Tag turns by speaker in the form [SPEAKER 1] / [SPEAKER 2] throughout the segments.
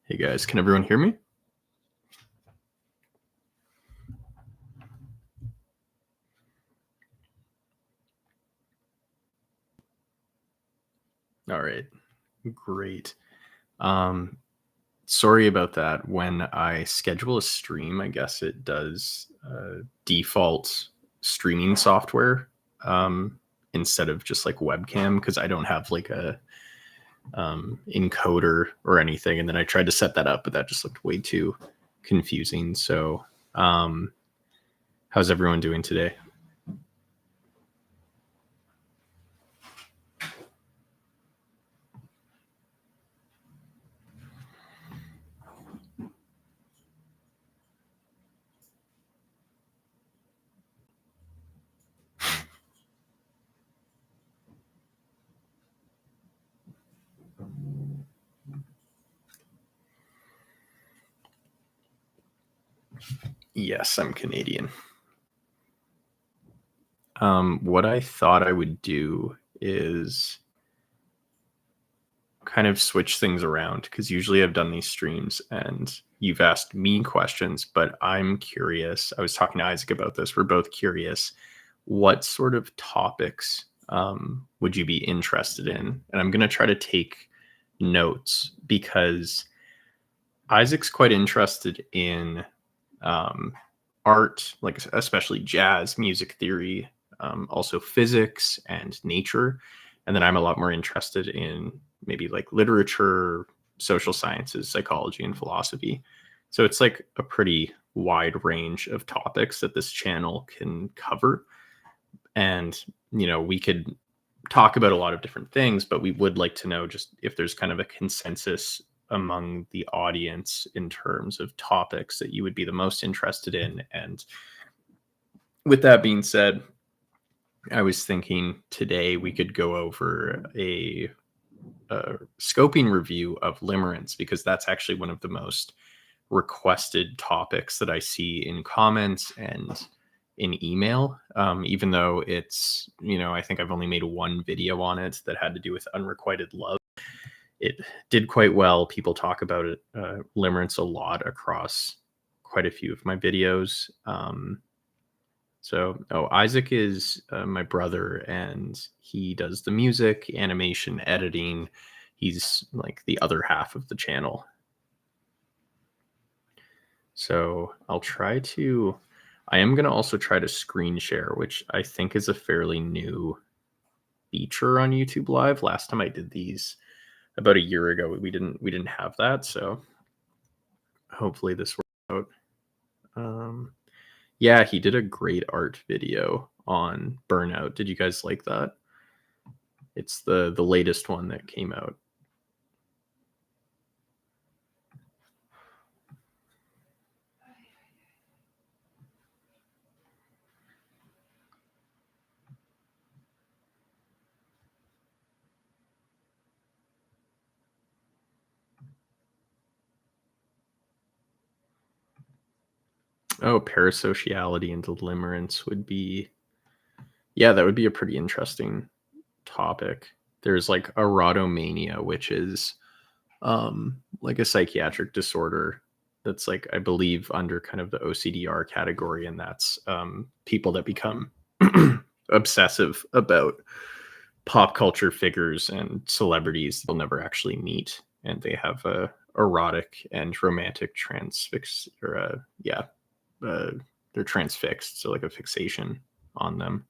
[SPEAKER 1] Hey guys, can everyone hear me? All right, great. Sorry about that. When I schedule a stream, I guess it does default streaming software instead of just like webcam, because I don't have like a encoder or anything. And then I tried to set that up, but that just looked way too confusing. So how's everyone doing today? Yes, I'm Canadian. What I thought I would do is kind of switch things around, because usually I've done these streams and you've asked me questions, but I'm curious. I was talking to Isaac about this. We're both curious. What sort of topics would you be interested in? And I'm going to try to take notes, because Isaac's quite interested in art, like especially jazz, music theory, also physics and nature. And then I'm a lot more interested in maybe like literature, social sciences, psychology, and philosophy. So it's like a pretty wide range of topics that this channel can cover. And, we could talk about a lot of different things, but we would like to know just if there's kind of a consensus among the audience in terms of topics that you would be the most interested in. And with that being said, I was thinking today we could go over a scoping review of limerence, because that's actually one of the most requested topics that I see in comments and in email, even though it's, I think I've only made one video on it that had to do with unrequited love. It did quite well. People talk about it, limerence, a lot across quite a few of my videos. Isaac is my brother, and he does the music, animation, editing. He's like the other half of the channel. So I am going to also try to screen share, which I think is a fairly new feature on YouTube Live. Last time I did these about a year ago, we didn't have that. So hopefully this works out. Yeah, he did a great art video on Burnout. Did you guys like that? It's the latest one that came out. Oh, parasociality and limerence would be, yeah, that would be a pretty interesting topic. There's like erotomania, which is like a psychiatric disorder that's like, I believe, under kind of the OCDR category, and that's people that become obsessive about pop culture figures and celebrities they'll never actually meet, and they have a erotic and romantic transfix, or they're transfixed, so like a fixation on them.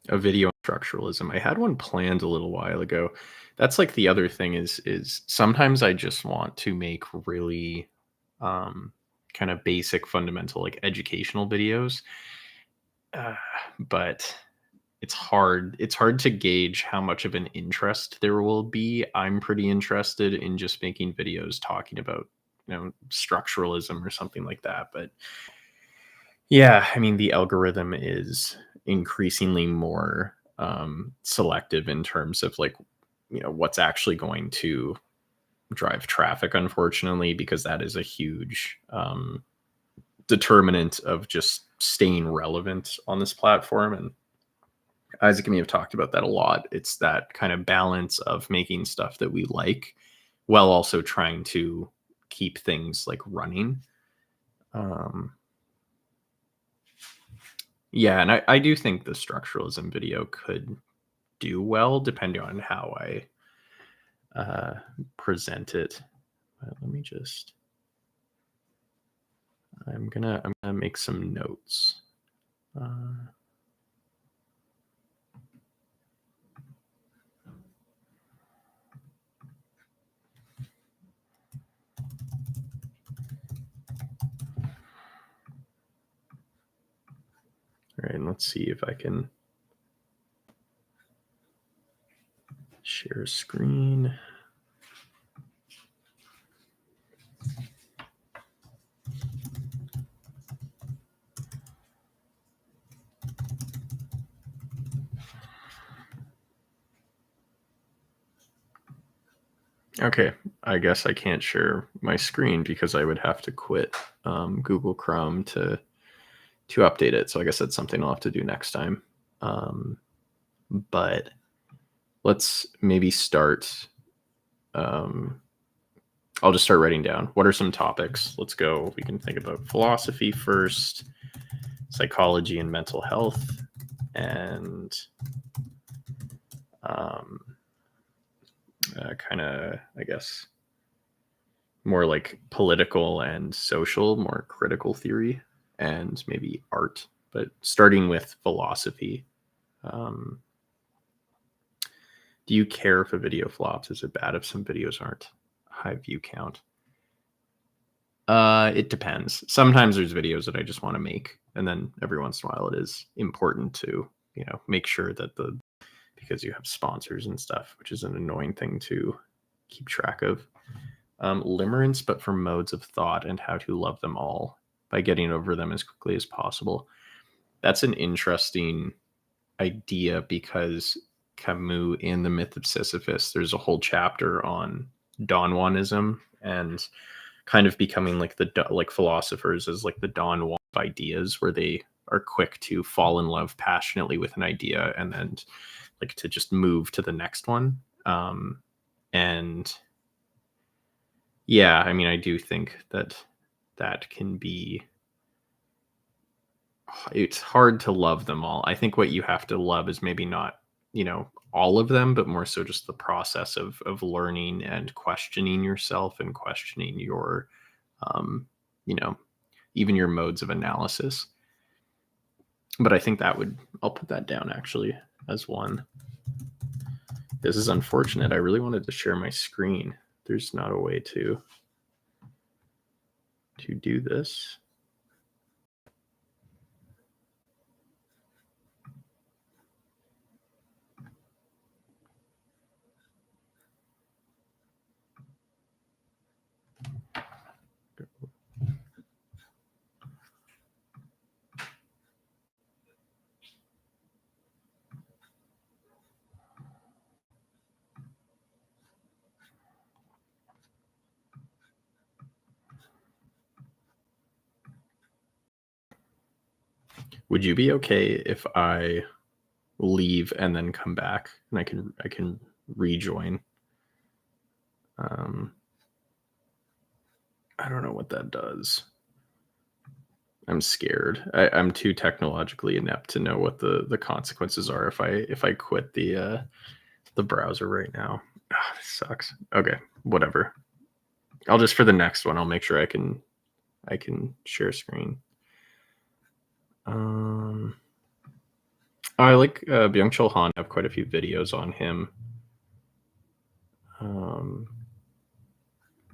[SPEAKER 1] A video on structuralism. I had one planned a little while ago. That's like the other thing is sometimes I just want to make really kind of basic, fundamental, like educational videos. But it's hard. It's hard to gauge how much of an interest there will be. I'm pretty interested in just making videos talking about, structuralism or something like that. But yeah, I mean, the algorithm is increasingly more selective in terms of like, what's actually going to drive traffic, unfortunately, because that is a huge determinant of just staying relevant on this platform. And Isaac and me have talked about that a lot. It's that kind of balance of making stuff that we like while also trying to keep things like running. Yeah, and I do think the structuralism video could do well depending on how I present it. Let me just. I'm gonna make some notes. All right, and let's see if I can share screen. Okay, I guess I can't share my screen because I would have to quit Google Chrome to update it. So I guess that's something I'll have to do next time. But let's maybe start. I'll just start writing down. What are some topics? Let's go. We can think about philosophy first, psychology and mental health, and kind of, I guess, more like political and social, more critical theory, and maybe art. But starting with philosophy, do you care if a video flops? Is it bad if some videos aren't high view count? It depends. Sometimes there's videos that I just want to make, and then every once in a while it is important to, make sure that because you have sponsors and stuff, which is an annoying thing to keep track of. Limerence, but for modes of thought and how to love them all by getting over them as quickly as possible. That's an interesting idea because Camus in The Myth of Sisyphus, there's a whole chapter on Don Juanism and kind of becoming like philosophers as like the Don Juan ideas, where they are quick to fall in love passionately with an idea and then like to just move to the next one. And yeah, I mean, I do think that can be, it's hard to love them all. I think what you have to love is maybe not, all of them, but more so just the process of learning and questioning yourself and questioning your, even your modes of analysis. But I think I'll put that down actually as one. This is unfortunate. I really wanted to share my screen. There's not a way to do this. Would you be okay if I leave and then come back and I can rejoin? I don't know what that does. I'm scared. I'm too technologically inept to know what the consequences are if I quit the browser right now. Oh, this sucks. Okay, whatever. I'll just, for the next one, I'll make sure I can share screen. I like Byung-Chul Han. I have quite a few videos on him.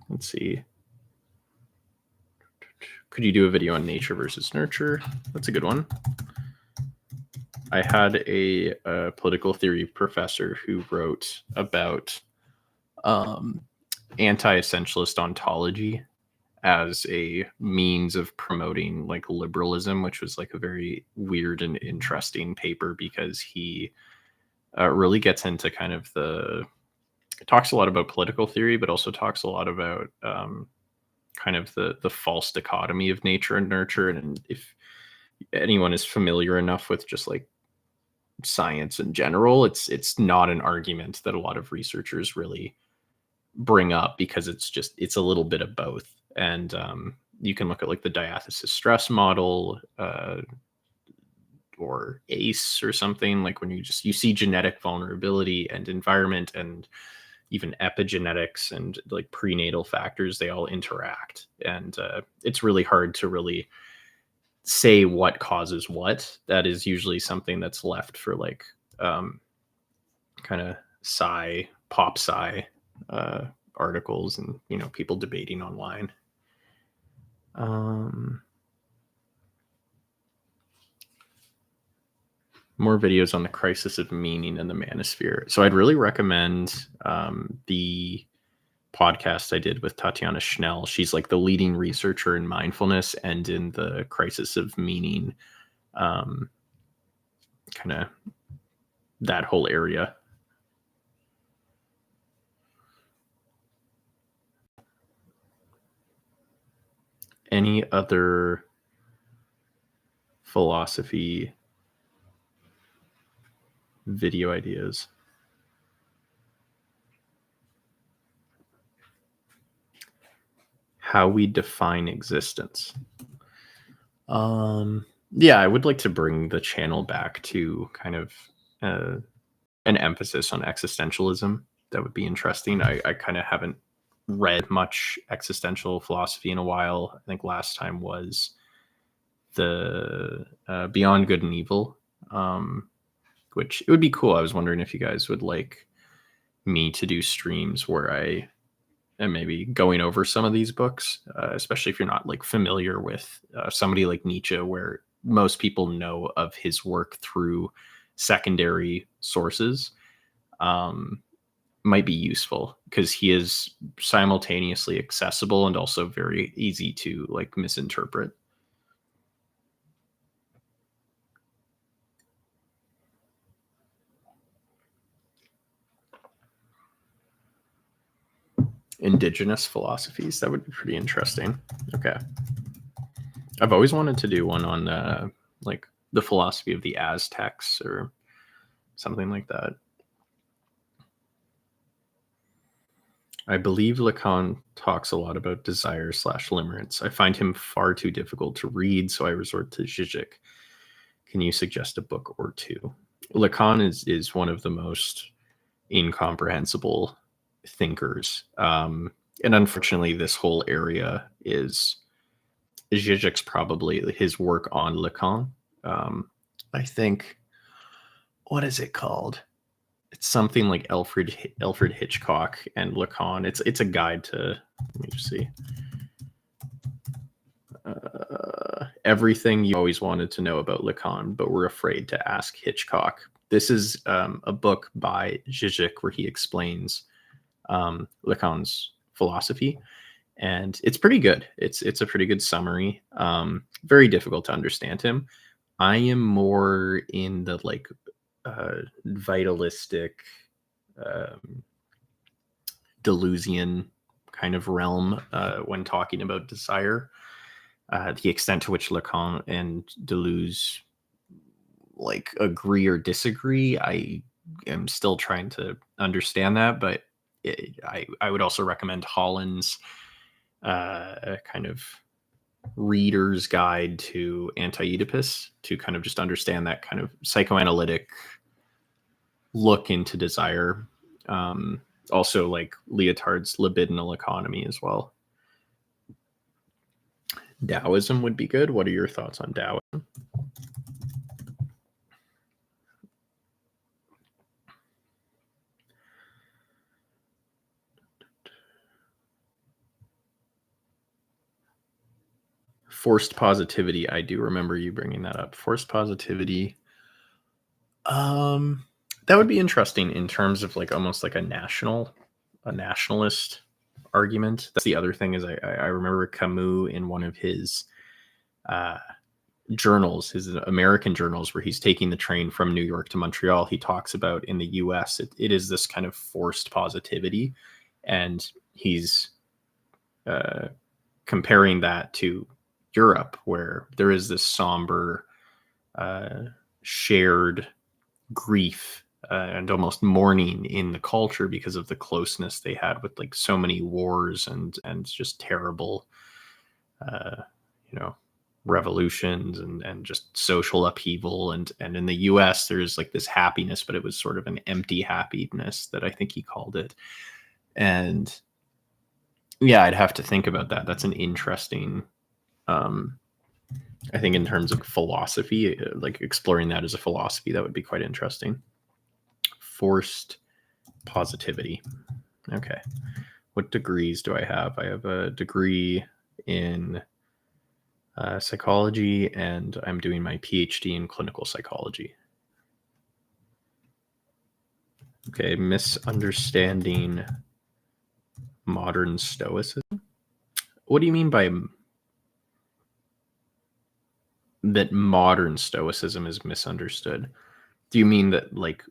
[SPEAKER 1] Let's see. Could you do a video on nature versus nurture? That's a good one. I had a political theory professor who wrote about anti-essentialist ontology as a means of promoting like liberalism, which was like a very weird and interesting paper because he really gets into kind of the talks a lot about political theory, but also talks a lot about kind of the false dichotomy of nature and nurture. And if anyone is familiar enough with just like science in general, it's not an argument that a lot of researchers really bring up, because it's a little bit of both. And you can look at like the diathesis stress model, or ACE or something, like when you see genetic vulnerability and environment and even epigenetics and like prenatal factors, they all interact. And it's really hard to really say what causes what. That is usually something that's left for like kind of pop sci articles, and people debating online. More videos on the crisis of meaning in the manosphere. So I'd really recommend the podcast I did with Tatiana Schnell. She's like the leading researcher in mindfulness and in the crisis of meaning, kind of that whole area. Any other philosophy video ideas? How we define existence. Yeah, I would like to bring the channel back to kind of an emphasis on existentialism. That would be interesting. I kind of haven't read much existential philosophy in a while. I think last time was the Beyond Good and Evil, which it would be cool. I was wondering if you guys would like me to do streams where I am maybe going over some of these books, especially if you're not like familiar with somebody like Nietzsche, where most people know of his work through secondary sources. Might be useful because he is simultaneously accessible and also very easy to like misinterpret. Indigenous philosophies, that would be pretty interesting. Okay, I've always wanted to do one on like the philosophy of the Aztecs or something like that. I believe Lacan talks a lot about desire / limerence. I find him far too difficult to read, so I resort to Zizek. Can you suggest a book or two? Lacan is one of the most incomprehensible thinkers. And unfortunately, this whole area is Zizek's probably his work on Lacan. I think, what is it called? It's something like Alfred Hitchcock and Lacan. It's a guide to, let me just see. Everything you always wanted to know about Lacan, but were afraid to ask Hitchcock. This is a book by Zizek where he explains Lacan's philosophy, and it's pretty good. It's a pretty good summary. Very difficult to understand him. I am more in the like vitalistic, Deleuzian kind of realm when talking about desire. The extent to which Lacan and Deleuze like agree or disagree, I am still trying to understand that. But I would also recommend Holland's kind of reader's guide to Anti-Oedipus to kind of just understand that kind of psychoanalytic look into desire. Also like Lyotard's libidinal economy as well. Taoism would be good. What are your thoughts on Taoism? Forced positivity. I do remember you bringing that up. Forced positivity. That would be interesting in terms of like almost like a nationalist argument. That's the other thing is I remember Camus in one of his journals, his American journals, where he's taking the train from New York to Montreal, he talks about in the US, it is this kind of forced positivity. And he's comparing that to Europe, where there is this somber, shared grief and almost mourning in the culture because of the closeness they had with like so many wars and just terrible, uh, you know, revolutions and just social upheaval. And in the US there's like this happiness, but it was sort of an empty happiness that I think he called it. And yeah, I'd have to think about that. That's an interesting, um I think in terms of philosophy, like exploring that as a philosophy, that would be quite interesting. Forced positivity. Okay. What degrees do I have? I have a degree in psychology, and I'm doing my PhD in clinical psychology. Okay. Misunderstanding modern stoicism. What do you mean by that modern stoicism is misunderstood? Do you mean that like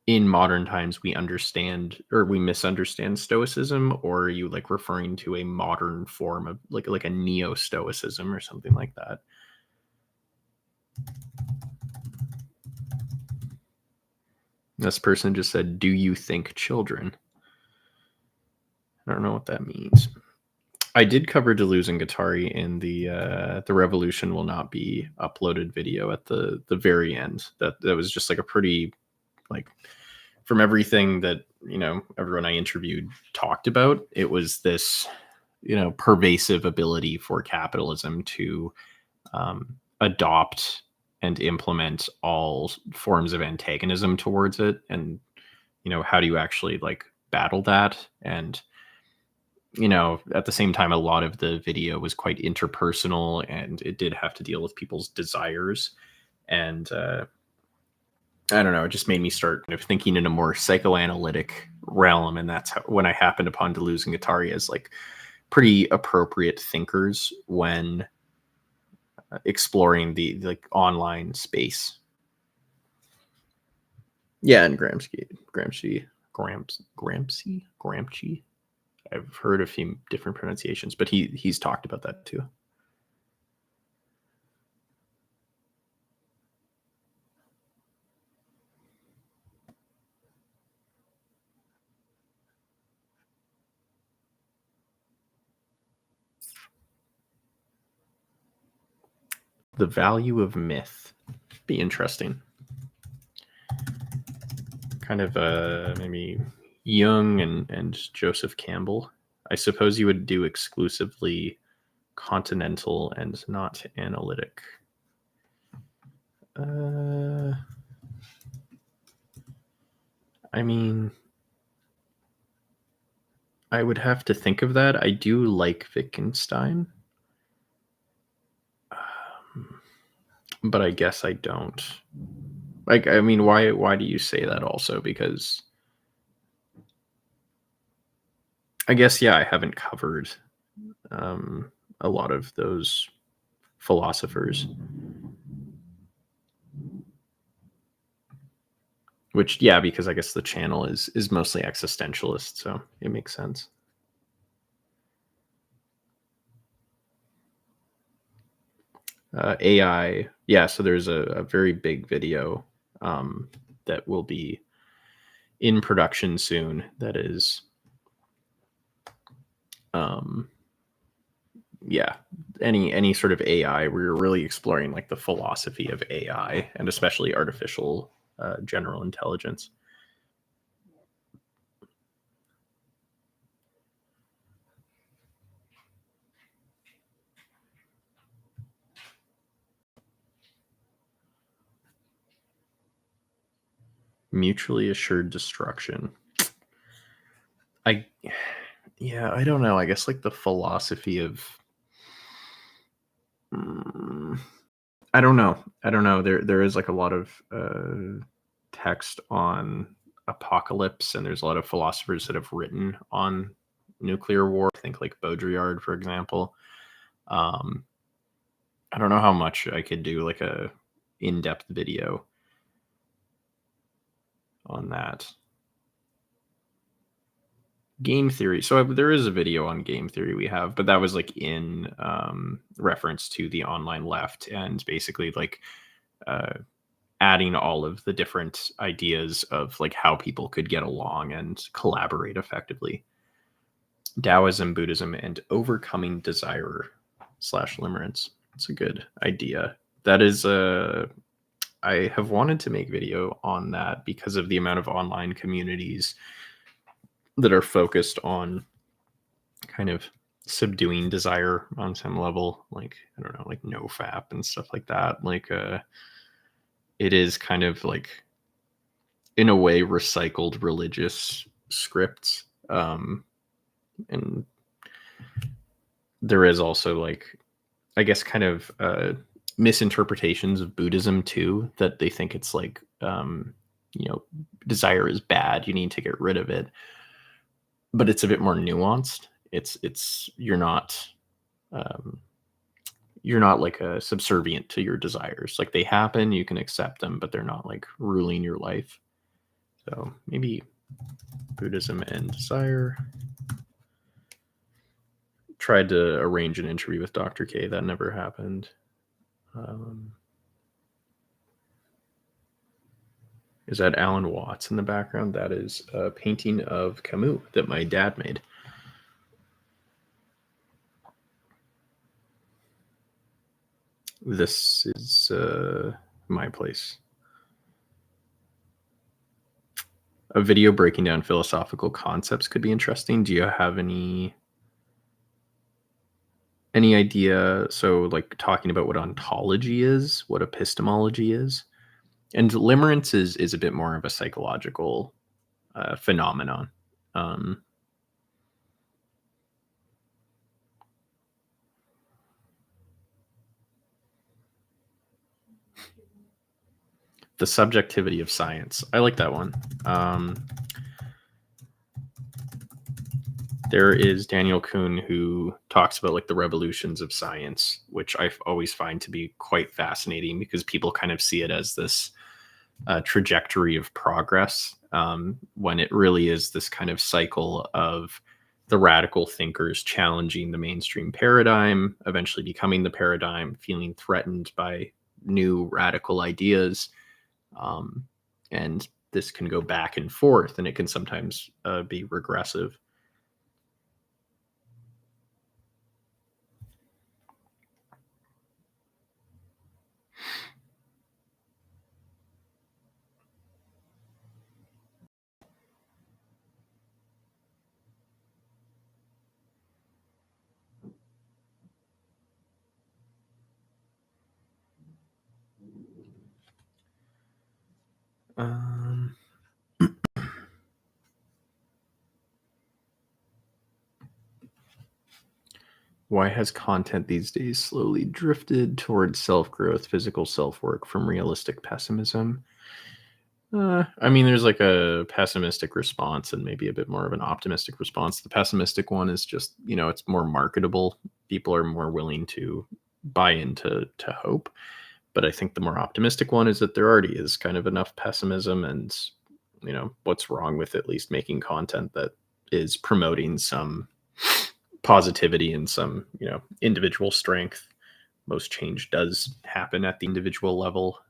[SPEAKER 1] in modern times we understand or we misunderstand stoicism, or are you like referring to a modern form of like a neo stoicism or something like that? This person just said, do you think children? I don't know what that means. I did cover Deleuze and Guattari in the revolution will not be uploaded video at the very end. That was just like a pretty, like, from everything that everyone I interviewed talked about, it was this pervasive ability for capitalism to adopt and implement all forms of antagonism towards it. And how do you actually like battle that? And at the same time, a lot of the video was quite interpersonal, and it did have to deal with people's desires. And I don't know, it just made me start kind of thinking in a more psychoanalytic realm. And that's when I happened upon Deleuze and Guattari as like pretty appropriate thinkers when exploring the like online space. Yeah, and Gramsci. I've heard a few different pronunciations, but he's talked about that too. The value of myth. Be interesting. Kind of maybe Jung and Joseph Campbell. I suppose you would do exclusively continental and not analytic. I mean, I would have to think of that. I do like Wittgenstein, but I guess I don't. Like, I mean, why do you say that also? Because I guess, yeah, I haven't covered a lot of those philosophers. Which, yeah, because I guess the channel is mostly existentialist, so it makes sense. AI, yeah. So there's a very big video that will be in production soon. That is, yeah, any sort of AI. We're really exploring like the philosophy of AI and especially artificial general intelligence. Mutually assured destruction. Yeah, I don't know. I guess like the philosophy of, I don't know. There is like a lot of text on apocalypse, and there's a lot of philosophers that have written on nuclear war. I think like Baudrillard, for example. I don't know how much I could do like a in-depth video on that. Game theory. So there is a video on game theory we have, but that was like in reference to the online left and basically like uh, adding all of the different ideas of like how people could get along and collaborate effectively. Taoism, Buddhism, and overcoming desire slash limerence. It's a good idea. That is I have wanted to make video on that because of the amount of online communities that are focused on kind of subduing desire on some level, like I don't know, like no fap and stuff like that. Like it is kind of like in a way recycled religious scripts. And there is also like I guess kind of misinterpretations of Buddhism too, that they think it's like you know, desire is bad, you need to get rid of it. But it's a bit more nuanced. It's um, you're not like a subservient to your desires. Like they happen, you can accept them, but they're not like ruling your life. So maybe Buddhism and desire. Tried to arrange an interview with Dr. K. That never happened. Is that Alan Watts in the background? That is a painting of Camus that my dad made. This is my place. A video breaking down philosophical concepts could be interesting. Do you have any idea? So, like talking about what ontology is, what epistemology is, and limerence is a bit more of a psychological phenomenon. The subjectivity of science. I like that one. There is Daniel Kuhn who talks about like the revolutions of science, which I always find to be quite fascinating because people kind of see it as this trajectory of progress, when it really is this kind of cycle of the radical thinkers challenging the mainstream paradigm, eventually becoming the paradigm, feeling threatened by new radical ideas. And this can go back and forth, and it can sometimes be regressive. Um, why has content these days slowly drifted towards self-growth, physical self-work from realistic pessimism? I mean, there's like a pessimistic response and maybe a bit more of an optimistic response. The pessimistic one is just, you know, it's more marketable. People are more willing to buy into hope. But I think the more optimistic one is that there already is kind of enough pessimism, and you know, what's wrong with at least making content that is promoting some positivity and some, you know, individual strength. Most change does happen at the individual level.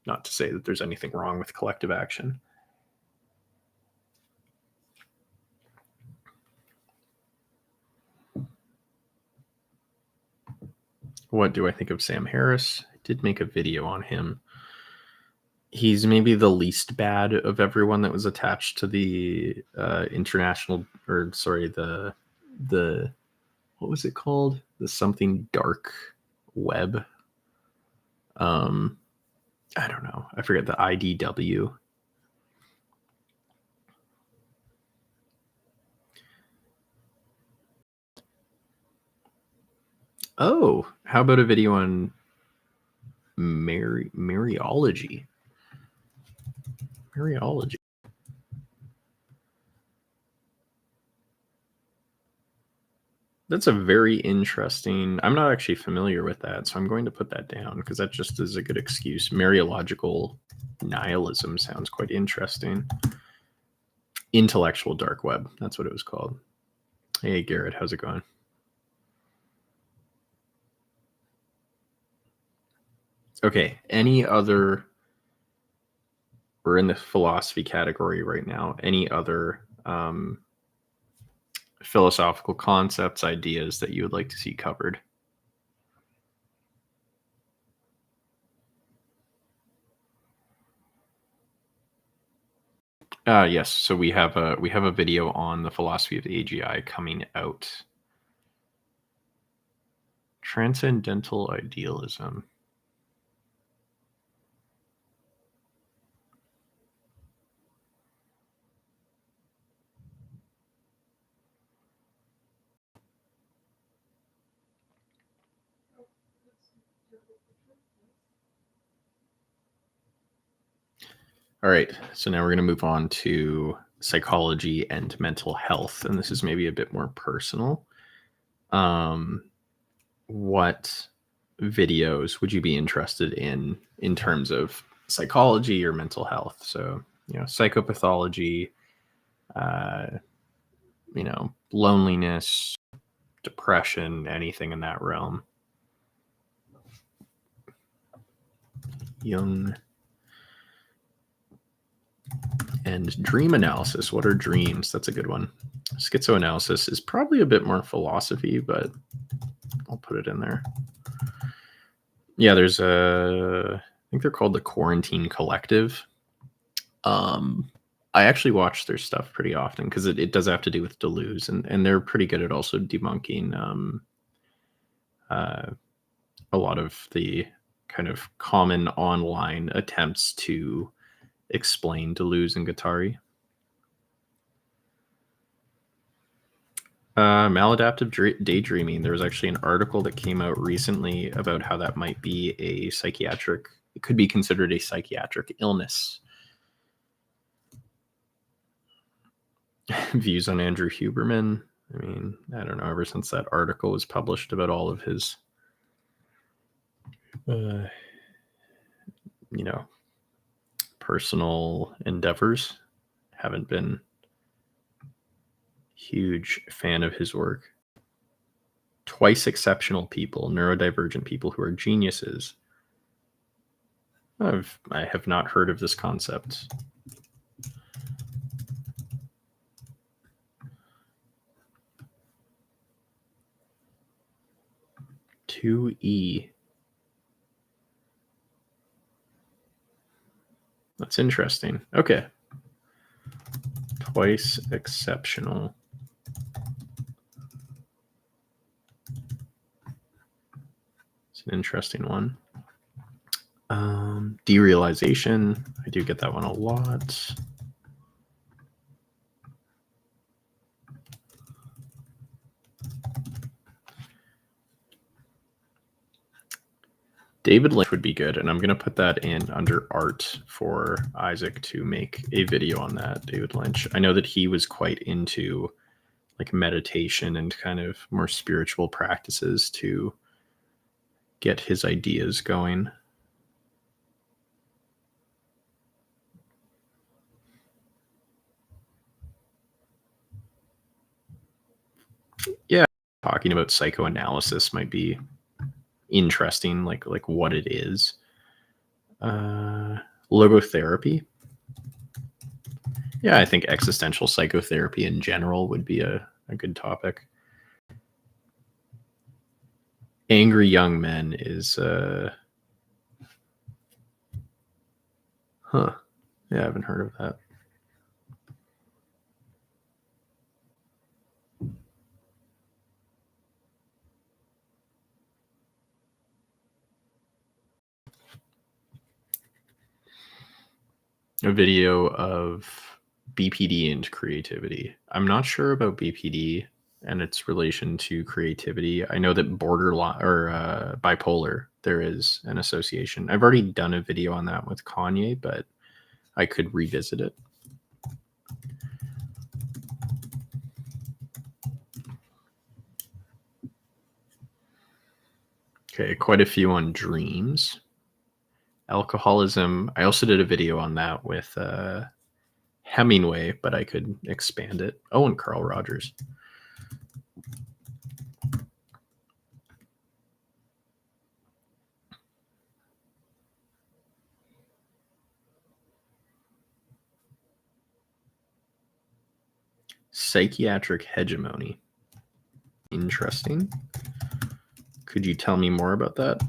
[SPEAKER 1] Not to say that there's anything wrong with collective action. What do I think of Sam Harris? I did make a video on him. He's maybe the least bad of everyone that was attached to the international, or sorry, the what was it called? The something dark web. I don't know. I forget the IDW. Oh, how about a video on Mariology? Mariology. That's a very interesting. I'm not actually familiar with that, so I'm going to put that down because that just is a good excuse. Mariological nihilism sounds quite interesting. Intellectual dark web. That's what it was called. Hey, Garrett, how's it going? Okay, any other? We're in the philosophy category right now. Any other philosophical concepts, ideas that you would like to see covered? Yes. So we have a video on the philosophy of AGI coming out. Transcendental idealism. All right. So now we're going to move on to psychology and mental health, and this is maybe a bit more personal. What videos would you be interested in terms of psychology or mental health? So, psychopathology, uh, loneliness, depression, anything in that realm. Jung and dream analysis. What are dreams? That's a good one. Schizoanalysis is probably a bit more philosophy, but I'll put it in there. Yeah, there's I think they're called the Quarantine Collective. I actually watch their stuff pretty often because it does have to do with Deleuze, and they're pretty good at also debunking a lot of the kind of common online attempts to explain Deleuze and Guattari. Maladaptive daydreaming. There was actually an article that came out recently about how that might be it could be considered a psychiatric illness. Views on Andrew Huberman. I mean, I don't know, ever since that article was published about all of his, personal endeavors, haven't been huge fan of his work. Twice exceptional people, neurodivergent people who are geniuses. I have not heard of this concept. Two E. That's interesting. Okay. Twice exceptional. It's an interesting one. Derealization. I do get that one a lot. David Lynch would be good, and I'm going to put that in under art for IZAAK to make a video on that. David Lynch. I know that he was quite into like meditation and kind of more spiritual practices to get his ideas going. Yeah, talking about psychoanalysis might be interesting, like what it is. Logotherapy. Yeah, I think existential psychotherapy in general would be a good topic. Angry Young Men is yeah, I haven't heard of that. A video of BPD and creativity. I'm not sure about BPD and its relation to creativity. I know that borderline or bipolar, there is an association. I've already done a video on that with Kanye, but I could revisit it. Okay, quite a few on dreams. Alcoholism. I also did a video on that with Hemingway, but I could expand it. Oh, and Carl Rogers. Psychiatric hegemony. Interesting. Could you tell me more about that?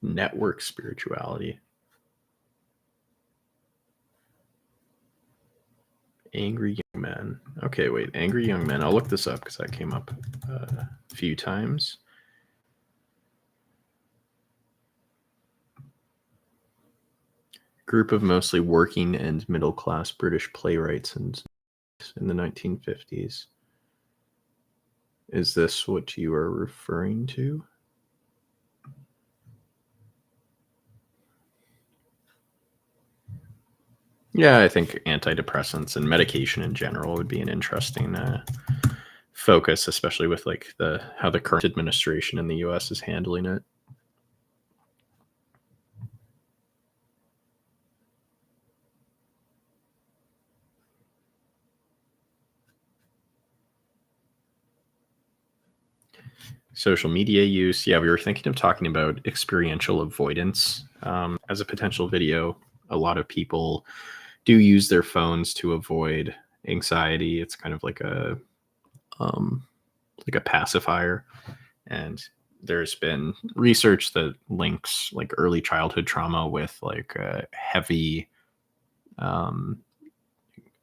[SPEAKER 1] Network spirituality. Angry young men. Okay, wait. Angry young men. I'll look this up because that came up a few times. Group of mostly working and middle class British playwrights in the 1950s. Is this what you are referring to? Yeah, I think antidepressants and medication in general would be an interesting focus, especially with like how the current administration in the U.S. is handling it. Social media use. Yeah, we were thinking of talking about experiential avoidance as a potential video. A lot of people do use their phones to avoid anxiety. It's kind of like a pacifier. And there's been research that links like early childhood trauma with like heavy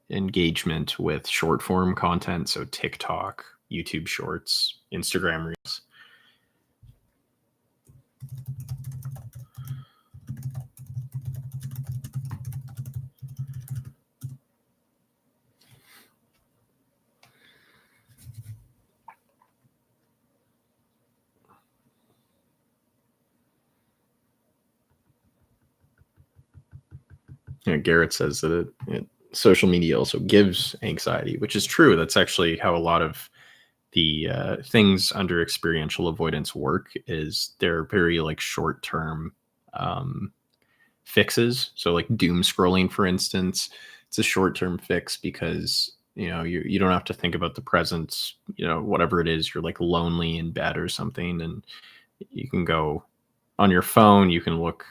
[SPEAKER 1] engagement with short form content. So TikTok, YouTube Shorts, Instagram Reels. Garrett says that social media also gives anxiety, which is true. That's actually how a lot of the things under experiential avoidance work. Is they're very like short term fixes. So like doom scrolling, for instance, it's a short term fix because you don't have to think about the present. Whatever it is, you're like lonely in bed or something, and you can go on your phone. You can look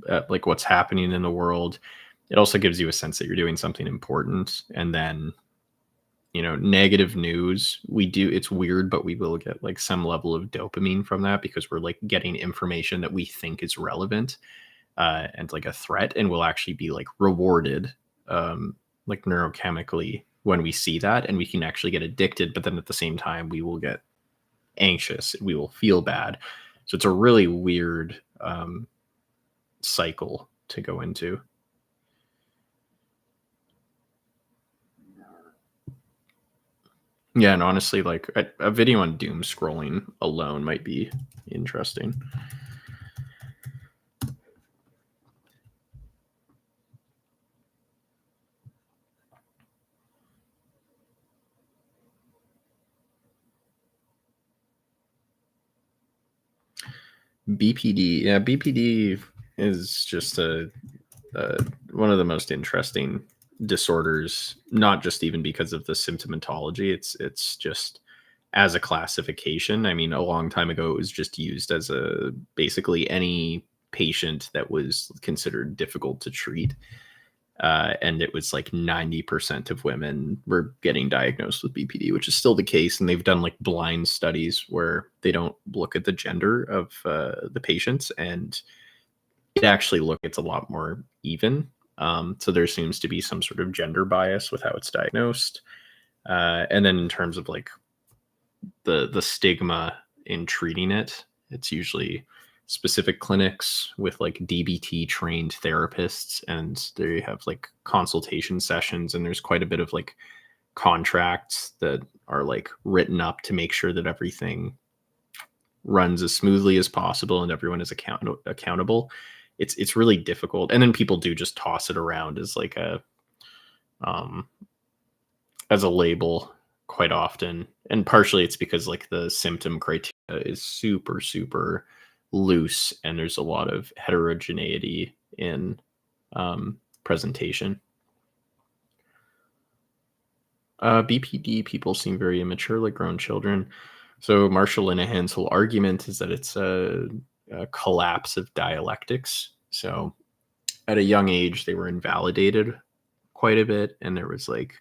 [SPEAKER 1] at like what's happening in the world. It also gives you a sense that you're doing something important. And then negative news, it's weird, but we will get like some level of dopamine from that because we're like getting information that we think is relevant and like a threat, and we'll actually be like rewarded like neurochemically when we see that, and we can actually get addicted. But then at the same time we will get anxious, we will feel bad. So it's a really weird cycle to go into. Yeah, and honestly, like a video on doom scrolling alone might be interesting. BPD, yeah, BPD is just one of the most interesting disorders, not just even because of the symptomatology. It's just as a classification. I mean, a long time ago, it was just used as basically any patient that was considered difficult to treat. And it was like 90% of women were getting diagnosed with BPD, which is still the case. And they've done like blind studies where they don't look at the gender of the patients, and it's a lot more even. So there seems to be some sort of gender bias with how it's diagnosed. And then in terms of like the stigma in treating it, it's usually specific clinics with like DBT trained therapists, and they have like consultation sessions, and there's quite a bit of like contracts that are like written up to make sure that everything runs as smoothly as possible and everyone is accountable. It's really difficult, and then people do just toss it around as like um a label quite often, and partially it's because like the symptom criteria is super loose, and there's a lot of heterogeneity in presentation. BPD people seem very immature, like grown children. So Marshall Linehan's whole argument is that it's a collapse of dialectics. So at a young age, they were invalidated quite a bit, and there was like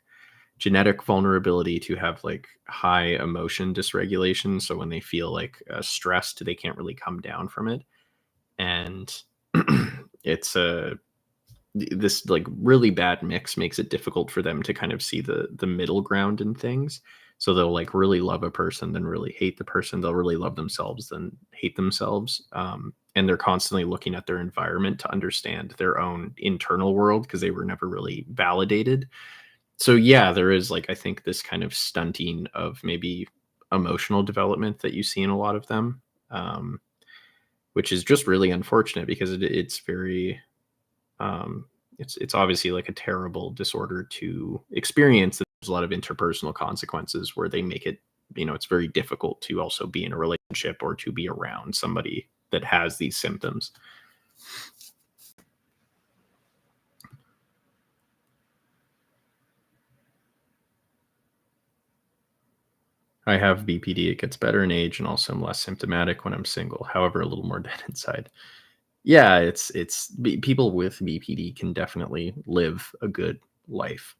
[SPEAKER 1] genetic vulnerability to have like high emotion dysregulation. So when they feel like stressed, they can't really come down from it. And it's this like really bad mix makes it difficult for them to kind of see the middle ground in things. So they'll like really love a person, then really hate the person. They'll really love themselves, then hate themselves. And they're constantly looking at their environment to understand their own internal world because they were never really validated. So yeah, there is like, I think this kind of stunting of maybe emotional development that you see in a lot of them, which is just really unfortunate because it's very, it's obviously like a terrible disorder to experience. There's a lot of interpersonal consequences where they make it, it's very difficult to also be in a relationship or to be around somebody that has these symptoms. I have BPD. It gets better in age, and also I'm less symptomatic when I'm single. However, a little more dead inside. Yeah, people with BPD can definitely live a good life.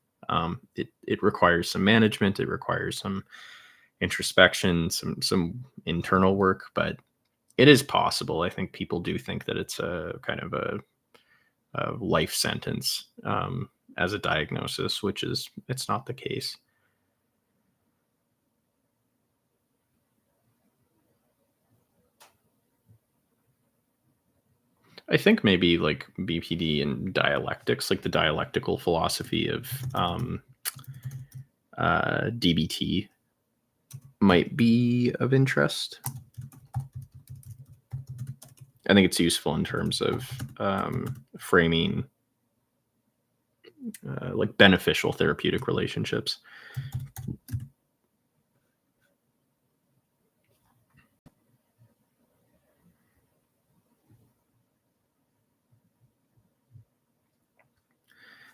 [SPEAKER 1] It requires some management. It requires some introspection, some internal work, but it is possible. I think people do think that it's a kind of a life sentence as a diagnosis, which it's not the case. I think maybe like BPD and dialectics, like the dialectical philosophy of DBT, might be of interest. I think it's useful in terms of framing like beneficial therapeutic relationships.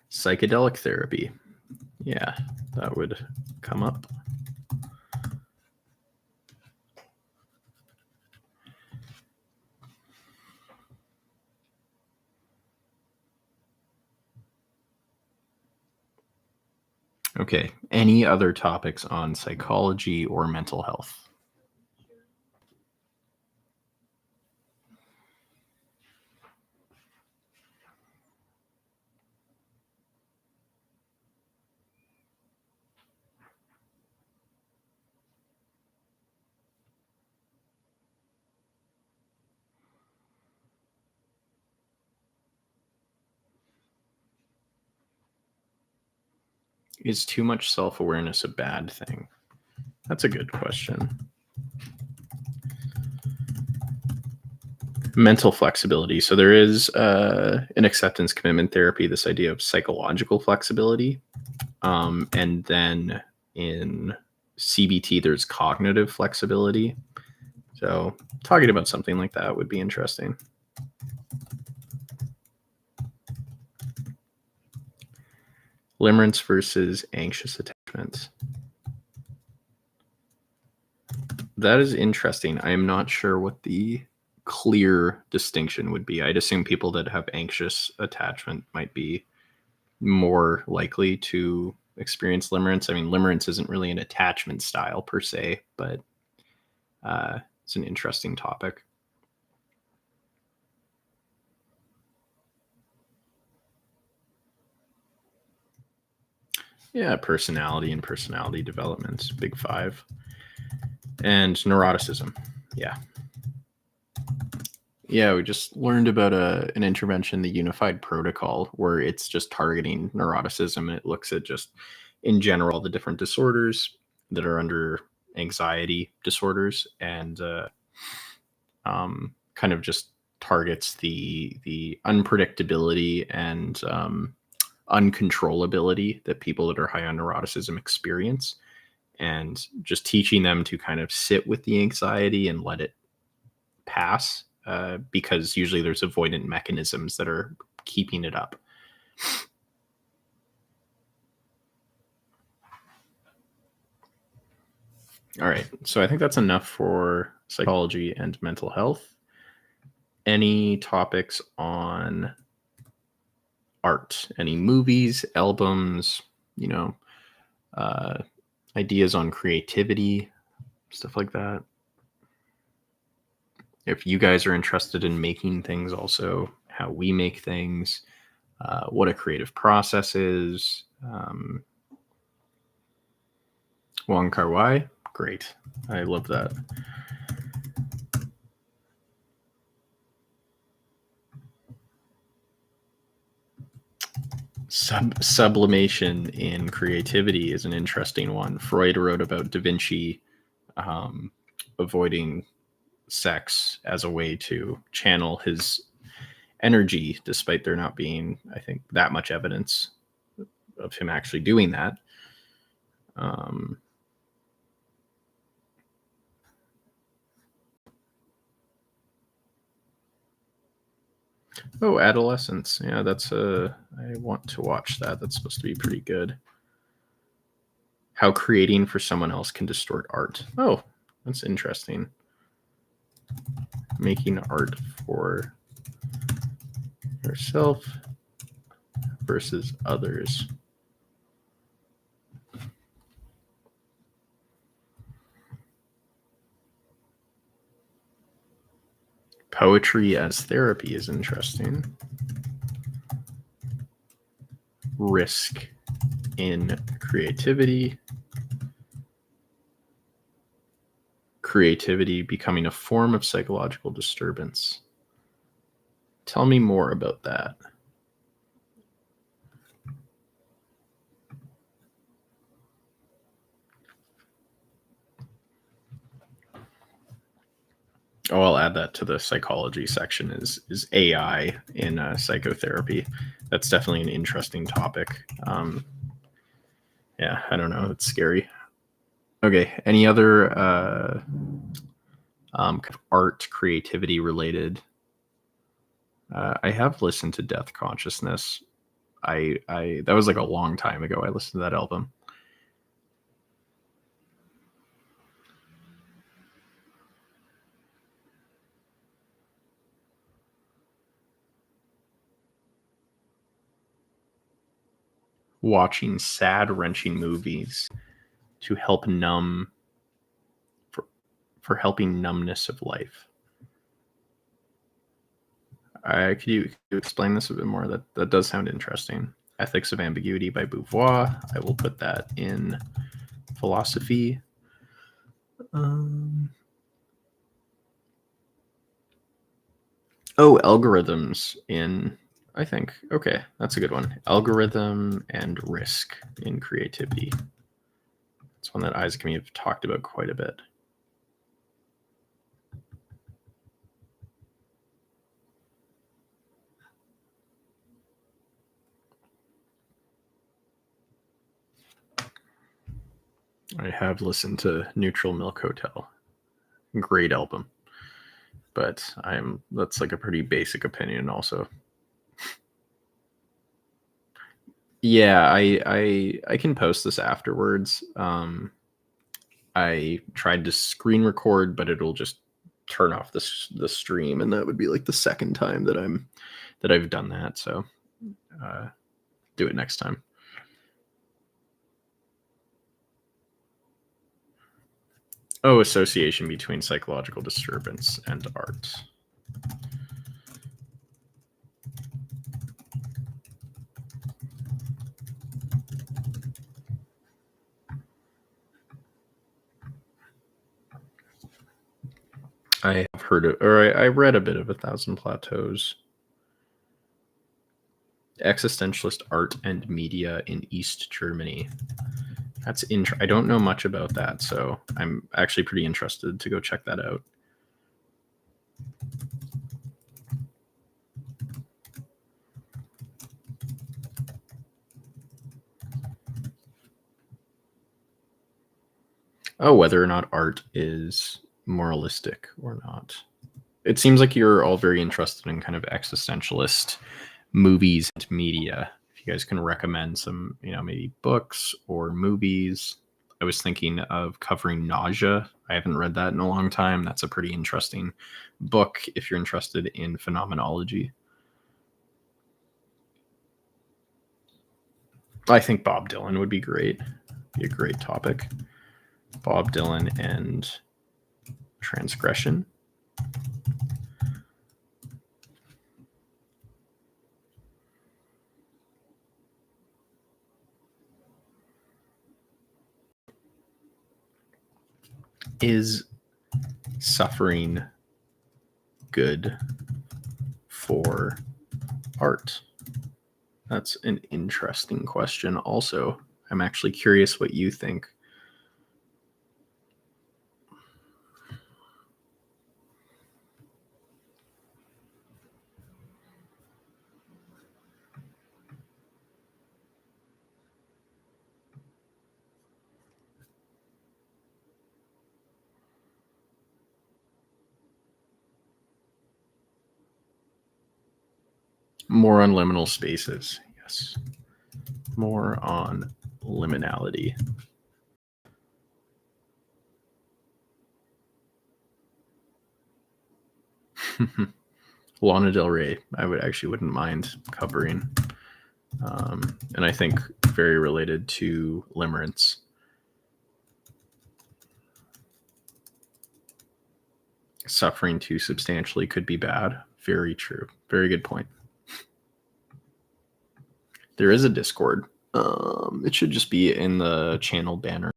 [SPEAKER 1] Psychedelic therapy. Yeah, that would come up. Okay, any other topics on psychology or mental health? Is too much self-awareness a bad thing? That's a good question. Mental flexibility. So there is an acceptance commitment therapy, this idea of psychological flexibility. And then in CBT, there's cognitive flexibility. So talking about something like that would be interesting. Limerence versus anxious attachment. That is interesting. I am not sure what the clear distinction would be. I'd assume people that have anxious attachment might be more likely to experience limerence. I mean, limerence isn't really an attachment style per se, but it's an interesting topic. Yeah, personality and personality development, big five. And neuroticism. Yeah. Yeah, we just learned about an intervention, the Unified Protocol, where it's just targeting neuroticism, and it looks at just in general the different disorders that are under anxiety disorders, and kind of just targets the unpredictability and uncontrollability that people that are high on neuroticism experience, and just teaching them to kind of sit with the anxiety and let it pass, because usually there's avoidant mechanisms that are keeping it up. All right, so I think that's enough for psychology and mental health. Any topics on art? Any movies, albums, uh, ideas on creativity, stuff like that? If you guys are interested in making things, also how we make things, what a creative process is. Wong Kar Wai, great. I love that. Sublimation in creativity is an interesting one. Freud wrote about Da Vinci avoiding sex as a way to channel his energy, despite there not being, I think, that much evidence of him actually doing that. Oh, Adolescence. Yeah, that's I want to watch that. That's supposed to be pretty good. How creating for someone else can distort art. Oh, that's interesting. Making art for yourself versus others. Poetry as therapy is interesting. Risk in creativity. Creativity becoming a form of psychological disturbance. Tell me more about that. Oh, I'll add that to the psychology section. Is AI in psychotherapy? That's definitely an interesting topic. Yeah, I don't know. It's scary. Okay. Any other kind of art, creativity related? I have listened to Death Consciousness. I that was like a long time ago. I listened to that album. Watching sad, wrenching movies to help numb, for helping numbness of life. Could you explain this a bit more? That does sound interesting. Ethics of Ambiguity by Beauvoir. I will put that in philosophy. Algorithms in, I think. Okay, that's a good one. Algorithm and risk in creativity. It's one that IZAAK and me have talked about quite a bit. I have listened to Neutral Milk Hotel. Great album. But that's like a pretty basic opinion also. Yeah, I can post this afterwards. I tried to screen record, but it'll just turn off the stream, and that would be like the second time that I've done that. So do it next time. Association between psychological disturbance and art. I have heard of, or I read a bit of A Thousand Plateaus. Existentialist art and media in East Germany. That's I don't know much about that, so I'm actually pretty interested to go check that out. Oh, whether or not art is moralistic or not. It seems like you're all very interested in kind of existentialist movies and media. If you guys can recommend some, maybe books or movies. I was thinking of covering Nausea. I haven't read that in a long time. That's a pretty interesting book if you're interested in phenomenology. I think Bob Dylan would be great. Be a great topic. Bob Dylan and transgression. Is suffering good for art? That's an interesting question also. I'm actually curious what you think. More on liminal spaces. Yes. More on liminality. Lana Del Rey, I wouldn't mind covering. And I think very related to limerence. Suffering too substantially could be bad. Very true. Very good point. There is a Discord. It should just be in the channel banner.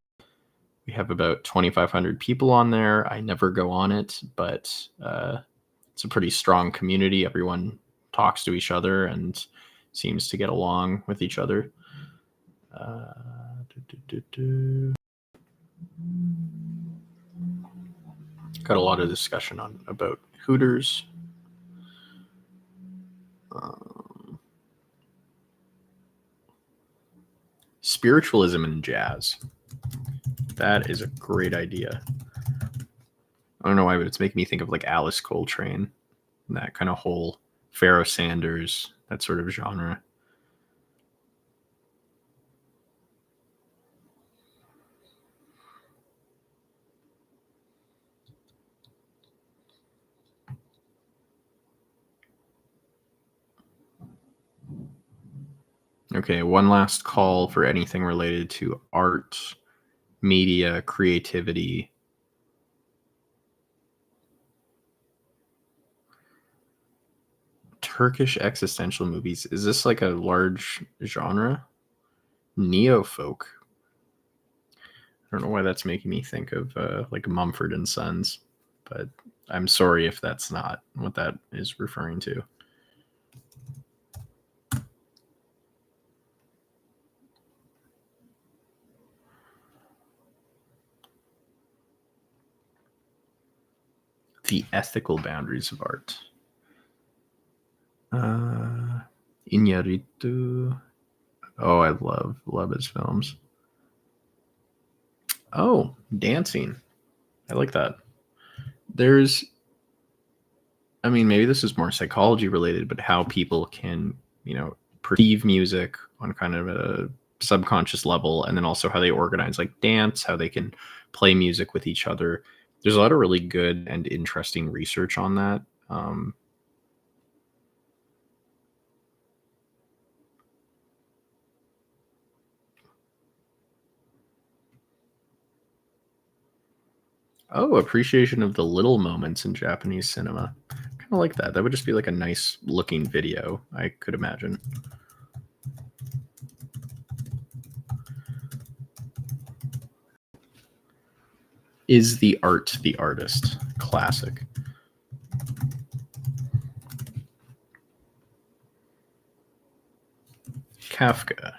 [SPEAKER 1] We have about 2,500 people on there. I never go on it, but it's a pretty strong community. Everyone talks to each other and seems to get along with each other. Got a lot of discussion about Hooters. Spiritualism and jazz. That is a great idea. I don't know why, but it's making me think of like Alice Coltrane, that kind of whole Pharoah Sanders, that sort of genre. Okay, one last call for anything related to art, media, creativity. Turkish existential movies. Is this like a large genre? Neo-folk. I don't know why that's making me think of like Mumford and Sons, but I'm sorry if that's not what that is referring to. The ethical boundaries of art. Iñárritu. Oh, I love his films. Oh, dancing. I like that. Maybe this is more psychology related, but how people can, perceive music on kind of a subconscious level, and then also how they organize like dance, how they can play music with each other. There's a lot of really good and interesting research on that. Oh, appreciation of the little moments in Japanese cinema. Kind of like that. That would just be like a nice looking video, I could imagine. Is the art the artist? Classic. Kafka.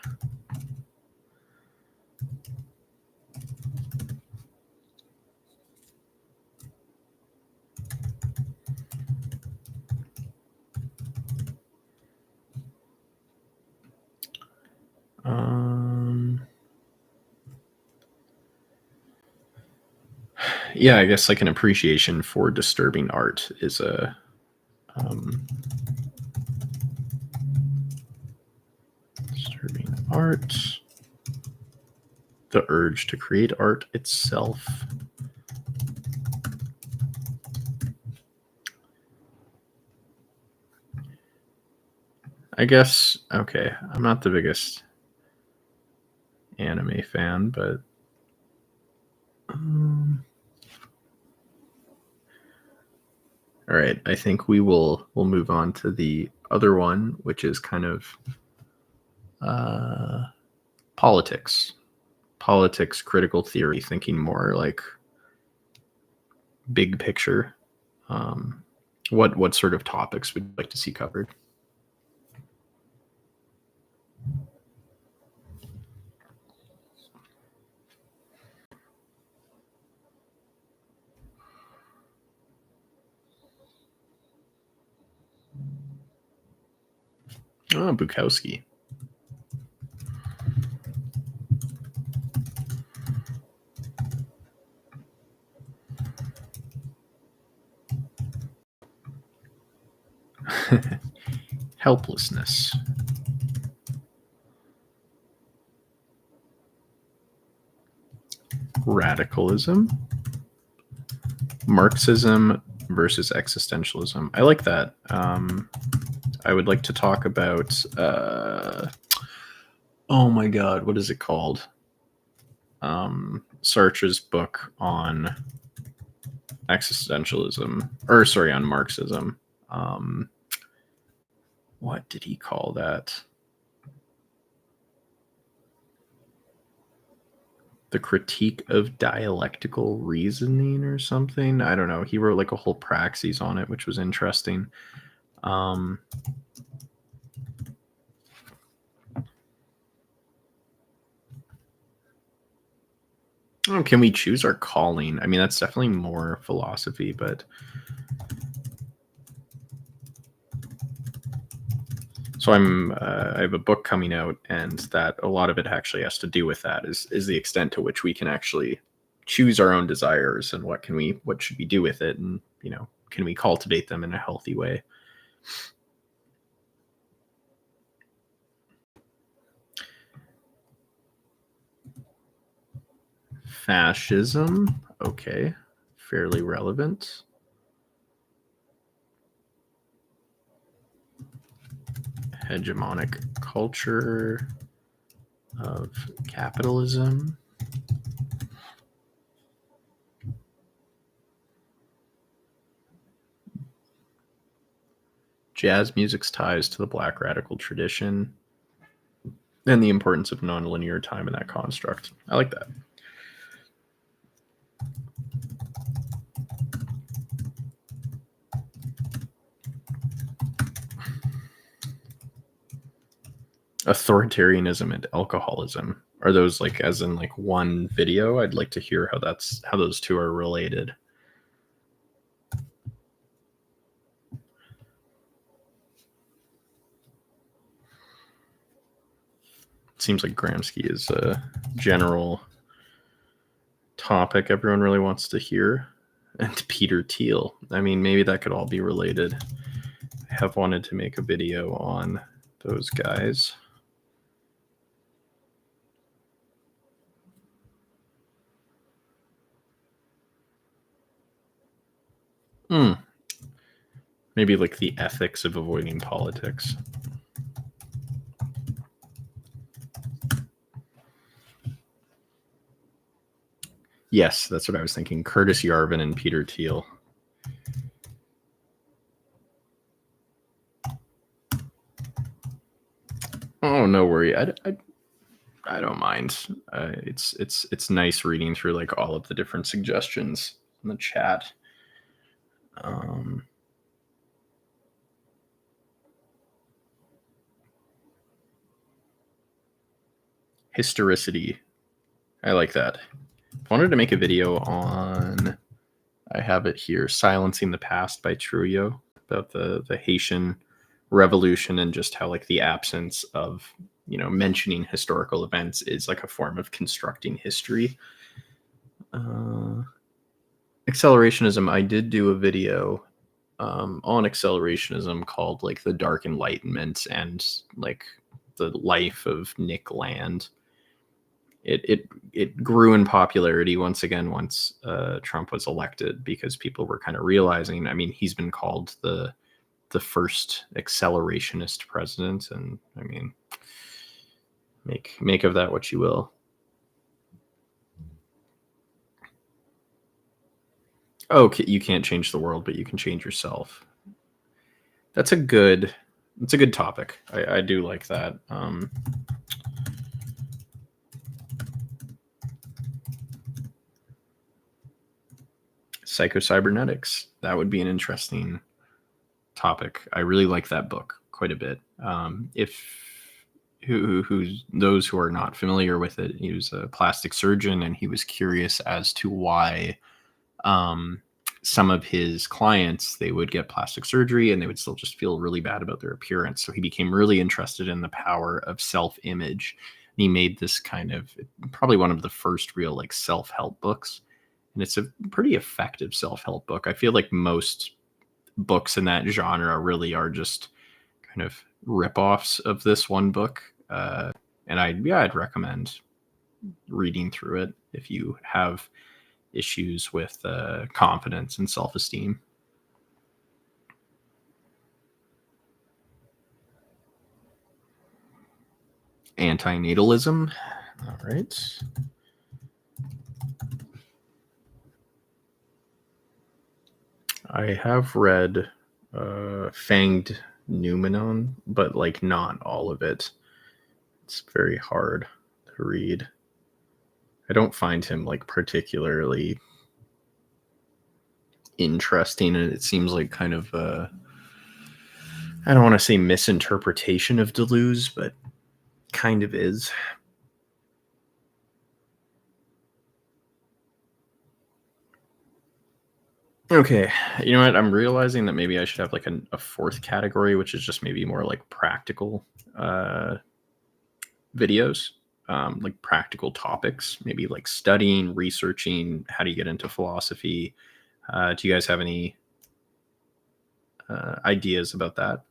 [SPEAKER 1] Yeah, I guess like an appreciation for disturbing art is a disturbing art. The urge to create art itself. I guess, okay, I'm not the biggest anime fan, but all right, I think we'll move on to the other one, which is kind of politics, critical theory, thinking more like big picture. What sort of topics would you like to see covered? Oh, Bukowski. Helplessness. Radicalism. Marxism versus existentialism. I like that. I would like to talk about oh my god, what is it called? Sartre's book on existentialism, or sorry, on Marxism. What did he call that? The critique of dialectical reasoning or something. I don't know. He wrote like a whole praxis on it, which was interesting. Oh, can we choose our calling? I mean, that's definitely more philosophy, but so I have a book coming out, and that a lot of it actually has to do with that. Is the extent to which we can actually choose our own desires, and what should we do with it, and can we cultivate them in a healthy way? Fascism, okay, fairly relevant. Hegemonic culture of capitalism. Jazz music's ties to the Black radical tradition, and the importance of nonlinear time in that construct. I like that. Authoritarianism and alcoholism. Are those like as in like one video? I'd like to hear how those two are related. Seems like Gramsci is a general topic everyone really wants to hear. And Peter Thiel. I mean, maybe that could all be related. I have wanted to make a video on those guys. Maybe like the ethics of avoiding politics. Yes, that's what I was thinking. Curtis Yarvin and Peter Thiel. Oh, no worry. I don't mind. It's nice reading through like all of the different suggestions in the chat. Historicity. I like that. I wanted to make a video on, I have it here, Silencing the Past by Trujillo, about the Haitian Revolution and just how like the absence of, mentioning historical events is like a form of constructing history. Accelerationism. I did do a video on accelerationism called like the Dark Enlightenment and like the life of Nick Land. It grew in popularity once again once Trump was elected, because people were kind of realizing. I mean, he's been called the first accelerationist president, and I mean, make of that what you will. Oh, you can't change the world, but you can change yourself. That's a good topic. I do like that. Psychocybernetics. That would be an interesting topic. I really like that book quite a bit. If who's those who are not familiar with it, he was a plastic surgeon, and he was curious as to why some of his clients, they would get plastic surgery and they would still just feel really bad about their appearance. So he became really interested in the power of self-image. And he made this kind of, probably one of the first real like self-help books. And it's a pretty effective self-help book. I feel like most books in that genre really are just kind of rip-offs of this one book. And I'd recommend reading through it if you have issues with confidence and self-esteem. Antinatalism. All right. I have read Fanged Numenon, but like not all of it. It's very hard to read. I don't find him like particularly interesting, and it seems like kind of I don't want to say misinterpretation of Deleuze, but kind of is. Okay, you know what? I'm realizing that maybe I should have like a fourth category, which is just maybe more like practical videos, like practical topics, maybe like studying, researching, how do you get into philosophy? Do you guys have any ideas about that?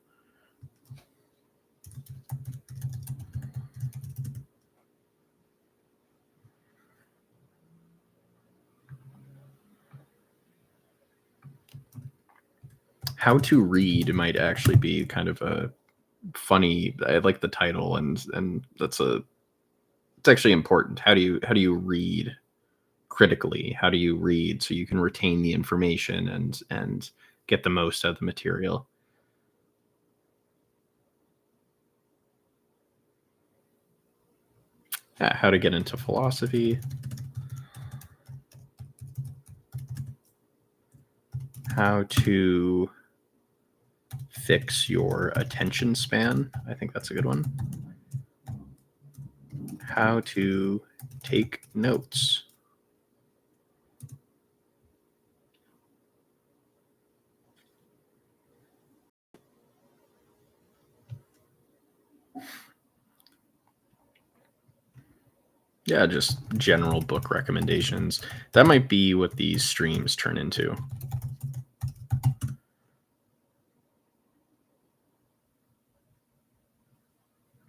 [SPEAKER 1] How to read might actually be kind of a funny. I like the title, and it's actually important. How do you read critically? How do you read so you can retain the information and get the most out of the material? Yeah, how to get into philosophy. How to fix your attention span. I think that's a good one. How to take notes. Yeah, just general book recommendations. That might be what these streams turn into.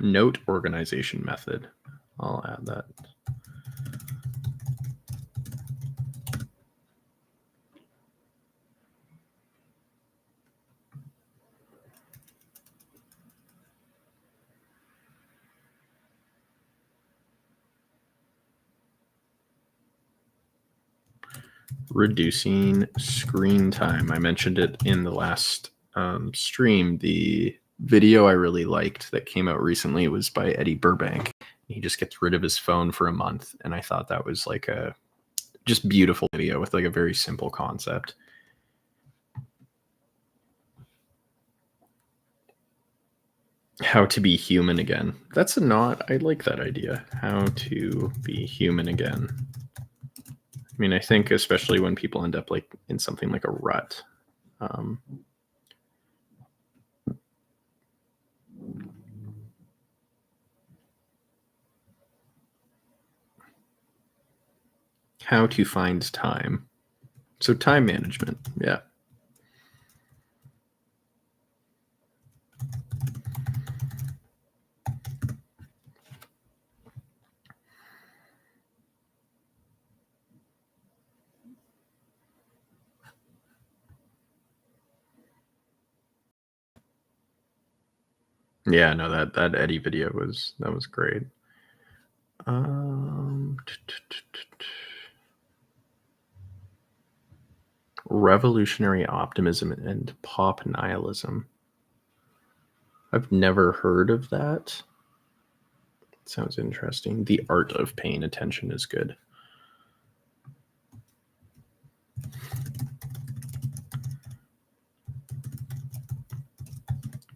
[SPEAKER 1] Note organization method. I'll add that. Reducing screen time. I mentioned it in the last stream. The video I really liked that came out recently was by Eddie Burbank. He just gets rid of his phone for a month, and I thought that was like a just beautiful video with like a very simple concept. How to be human again. That's a not. I like that idea. How to be human again. I mean, I think especially when people end up like in something like a rut. Um, how to find time. So time management. Yeah. Yeah, no, that Eddie video was great. Um, Revolutionary optimism and pop nihilism. I've never heard of that. Sounds interesting. The art of paying attention is good.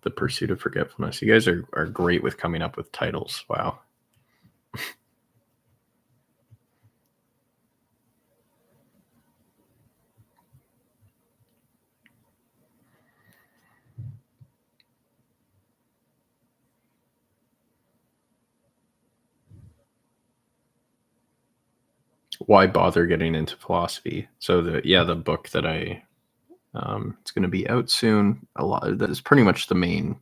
[SPEAKER 1] The pursuit of forgetfulness. You guys are great with coming up with titles. Wow. Why bother getting into philosophy? So the book that it's going to be out soon. A lot that is pretty much the main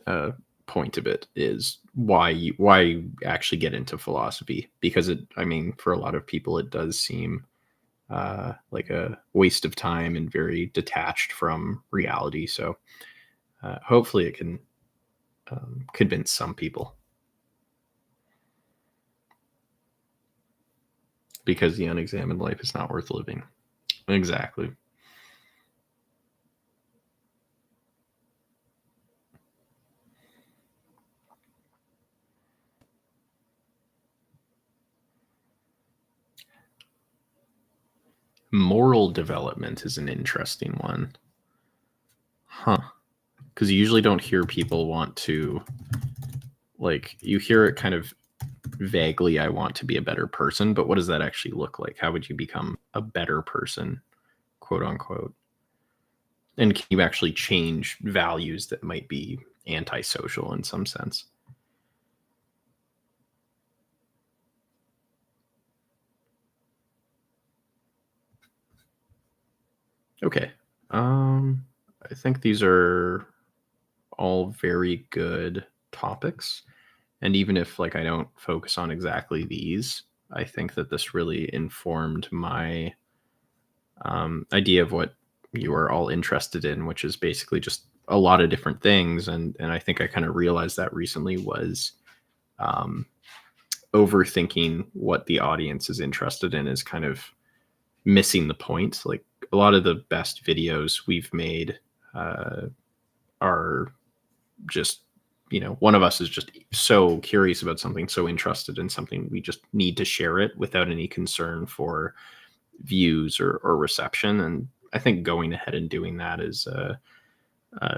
[SPEAKER 1] uh, point of it is why actually get into philosophy, because it, I mean, for a lot of people it does seem like a waste of time and very detached from reality. So hopefully it can convince some people, because the unexamined life is not worth living. Exactly. Moral development is an interesting one. Huh. Because you usually don't hear people want to, like, you hear it kind of vaguely, I want to be a better person, but what does that actually look like? How would you become a better person, quote unquote? And can you actually change values that might be antisocial in some sense? Okay. I think these are all very good topics. And even if like I don't focus on exactly these, I think that this really informed my idea of what you are all interested in, which is basically just a lot of different things. And I think I kind of realized that recently was um, overthinking what the audience is interested in is kind of missing the point. Like a lot of the best videos we've made uh, are just, one of us is just so curious about something, so interested in something, we just need to share it without any concern for views or reception. And I think going ahead and doing that is a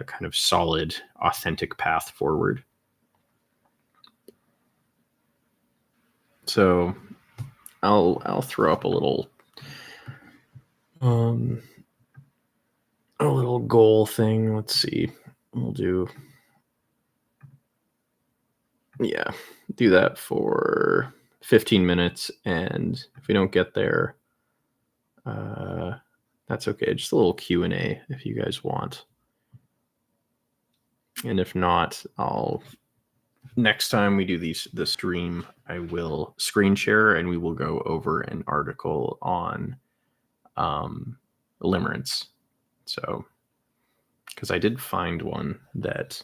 [SPEAKER 1] kind of solid, authentic path forward. So I'll throw up um a little goal thing. Let's see. We'll do, yeah, do that for 15 minutes, and if we don't get there, uh that's okay. Just a little Q&A if you guys want. And if not, I'll next time we do the stream, I will screen share and we will go over an article on um, limerence. So, because I did find one that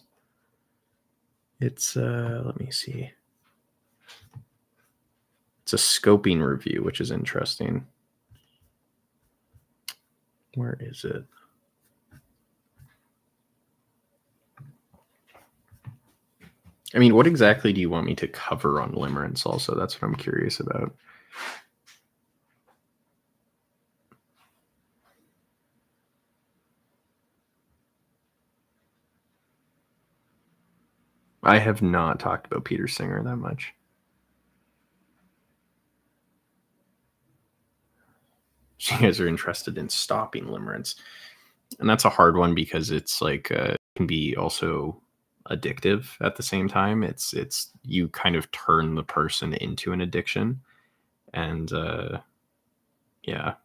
[SPEAKER 1] it's let me see, it's a scoping review, which is interesting. Where is it? I mean, what exactly do you want me to cover on limerence? Also, that's what I'm curious about. I have not talked about Peter Singer that much. So you guys are interested in stopping limerence, and that's a hard one because it's like can be also addictive at the same time. It's you kind of turn the person into an addiction, and yeah,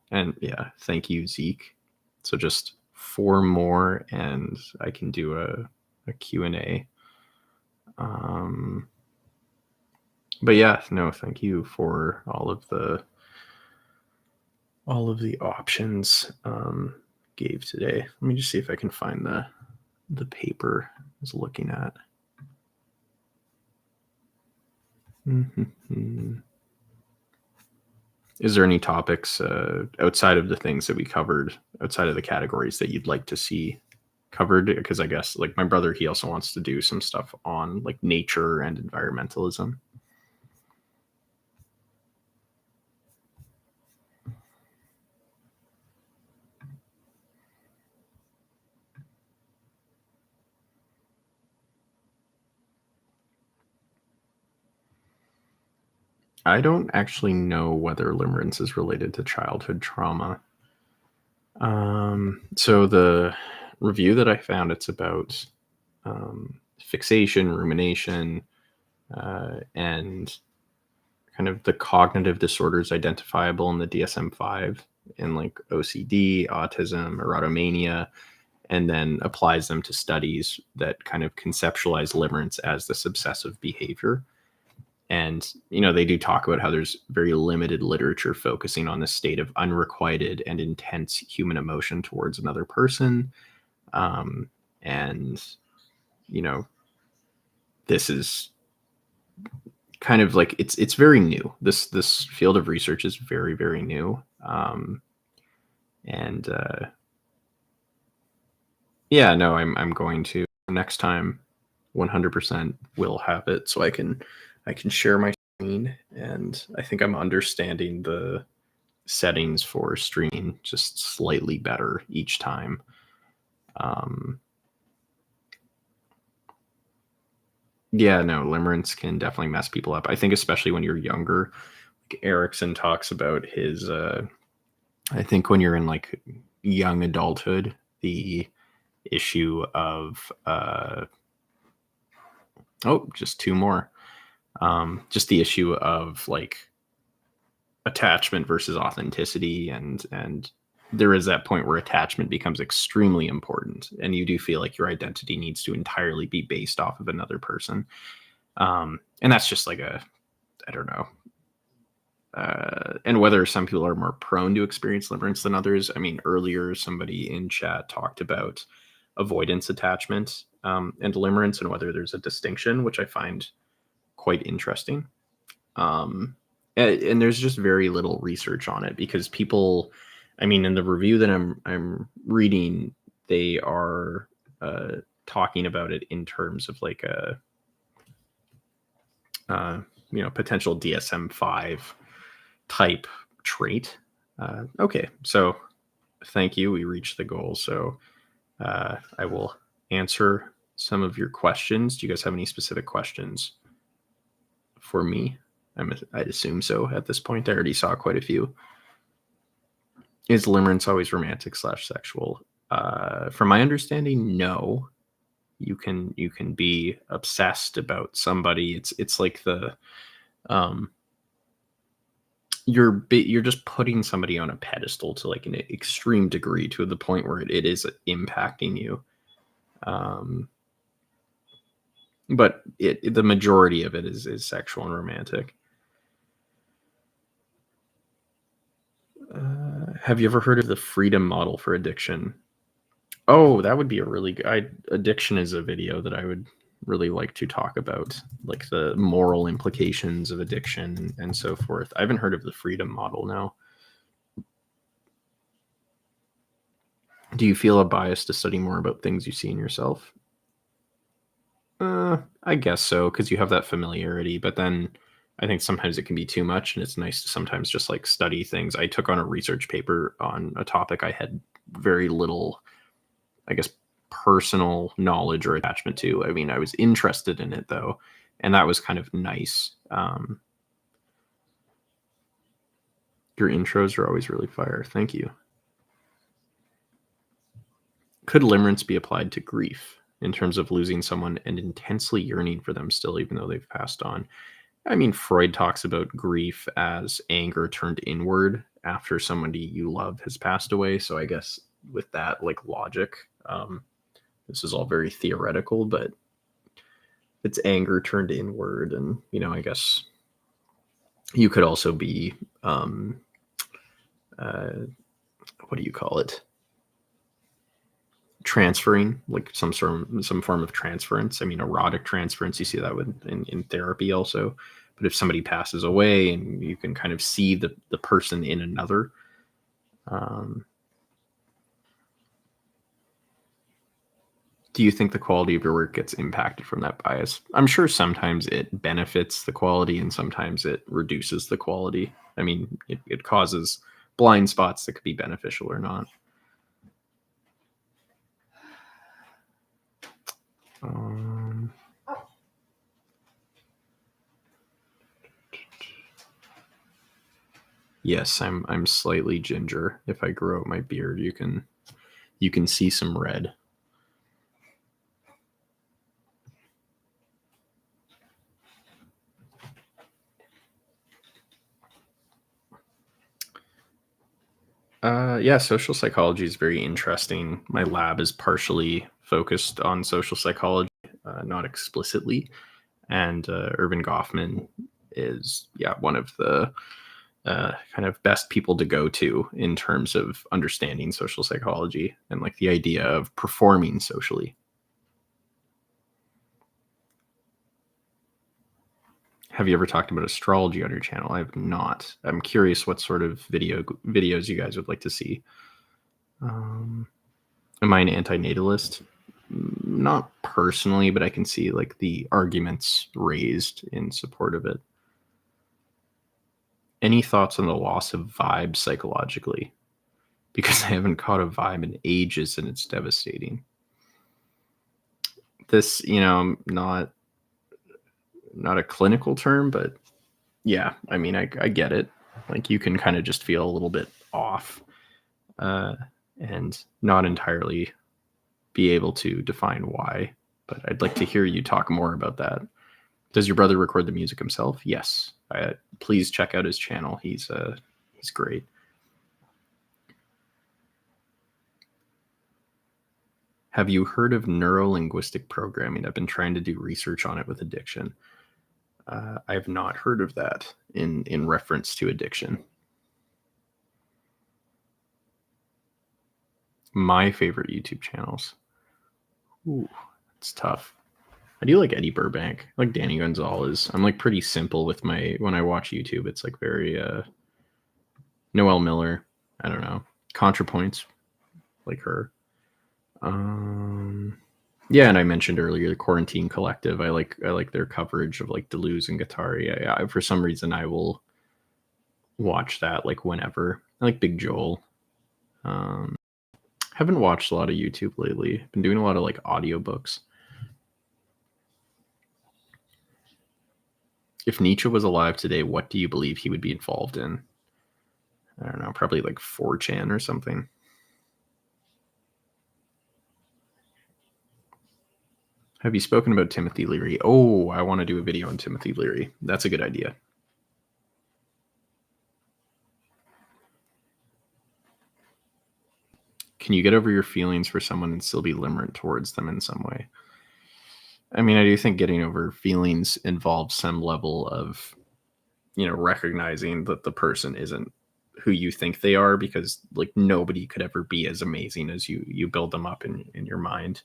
[SPEAKER 1] thank you, Zeke. So just four more, and I can do a Q&A. But yeah, no, thank you for all of the options gave today. Let me just see if I can find the paper I was looking at. Is there any topics outside of the things that we covered, outside of the categories, that you'd like to see covered? Because I guess like my brother, he also wants to do some stuff on like nature and environmentalism. I don't actually know whether limerence is related to childhood trauma. So the review that I found, it's about fixation, rumination, and kind of the cognitive disorders identifiable in the DSM-5, in like OCD, autism, erotomania, and then applies them to studies that kind of conceptualize limerence as this obsessive behavior. And, they do talk about how there's very limited literature focusing on this state of unrequited and intense human emotion towards another person. And, this is kind of like, it's very new. This field of research is very, very new. And yeah, no, I'm going to next time 100% will have it so I can share my screen, and I think I'm understanding the settings for streaming just slightly better each time. Yeah, no, limerence can definitely mess people up. I think especially when you're younger. Like Erickson talks about his I think when you're in like young adulthood, the issue of just two more. Just the issue of like attachment versus authenticity, and there is that point where attachment becomes extremely important, and you do feel like your identity needs to entirely be based off of another person. And that's just like I don't know. And whether some people are more prone to experience limerence than others. I mean, earlier somebody in chat talked about avoidance attachment and limerence, and whether there's a distinction, which I find quite interesting. And there's just very little research on it, because people, I mean, in the review that I'm reading, they are talking about it in terms of like a potential DSM-5 type trait. Okay, so thank you. We reached the goal. So I will answer some of your questions. Do you guys have any specific questions for me? I'd assume so at this point. I already saw quite a few. Is limerence always romantic / sexual? From my understanding, no. You can be obsessed about somebody. It's like the you're just putting somebody on a pedestal to like an extreme degree, to the point where it is impacting you. But the majority of it is sexual and romantic. Have you ever heard of the freedom model for addiction? Oh, that would be a really good. Addiction is a video that I would really like to talk about, like the moral implications of addiction and so forth. I haven't heard of the freedom model now. Do you feel a bias to study more about things you see in yourself? I guess so, because you have that familiarity, but then I think sometimes it can be too much, and it's nice to sometimes just like study things. I took on a research paper on a topic I had very little, I guess, personal knowledge or attachment to. I mean, I was interested in it though, and that was kind of nice. Your intros are always really fire. Thank you. Could limerence be applied to grief in terms of losing someone and intensely yearning for them still, even though they've passed on? I mean, Freud talks about grief as anger turned inward after somebody you love has passed away. So I guess with that, like, logic, this is all very theoretical, but it's anger turned inward. And, you know, I guess you could also be, what do you call it? Transferring, like some form of transference. I mean, erotic transference, you see that in therapy also. But if somebody passes away and you can kind of see the person in another, do you think the quality of your work gets impacted from that bias? I'm sure sometimes it benefits the quality and sometimes it reduces the quality. I mean, it causes blind spots that could be beneficial or not. Yes, I'm slightly ginger. If I grow out my beard, you can see some red. Yeah, social psychology is very interesting. My lab is partially focused on social psychology, not explicitly. And Irvin Goffman is, one of the kind of best people to go to in terms of understanding social psychology and like the idea of performing socially. Have you ever talked about astrology on your channel? I have not. I'm curious what sort of videos you guys would like to see. Am I an antinatalist? Not personally, but I can see like the arguments raised in support of it. Any thoughts on the loss of vibe psychologically? Because I haven't caught a vibe in ages and it's devastating. This, not a clinical term, but yeah, I mean, I get it. Like, you can kind of just feel a little bit off and not entirely be able to define why, but I'd like to hear you talk more about that. Does your brother record the music himself? Yes. Please check out his channel. He's great. Have you heard of neuro-linguistic programming? I've been trying to do research on it with addiction. I have not heard of that in reference to addiction. My favorite YouTube channels. Ooh, it's tough. I do like Eddie Burbank. I like Danny Gonzalez. I'm like pretty simple with when I watch YouTube. It's like very Noelle Miller. I don't know. ContraPoints, like her. Yeah, and I mentioned earlier the Quarantine Collective. I like their coverage of like Deleuze and Guattari. Yeah, for some reason I will watch that like whenever. I like Big Joel. Haven't watched a lot of YouTube lately. Been doing a lot of like audiobooks. If Nietzsche was alive today, what do you believe he would be involved in? I don't know, probably like 4chan or something. Have you spoken about Timothy Leary? Oh, I want to do a video on Timothy Leary. That's a good idea. Can you get over your feelings for someone and still be limerent towards them in some way? I mean, I do think getting over feelings involves some level of, recognizing that the person isn't who you think they are, because like nobody could ever be as amazing as you build them up in your mind.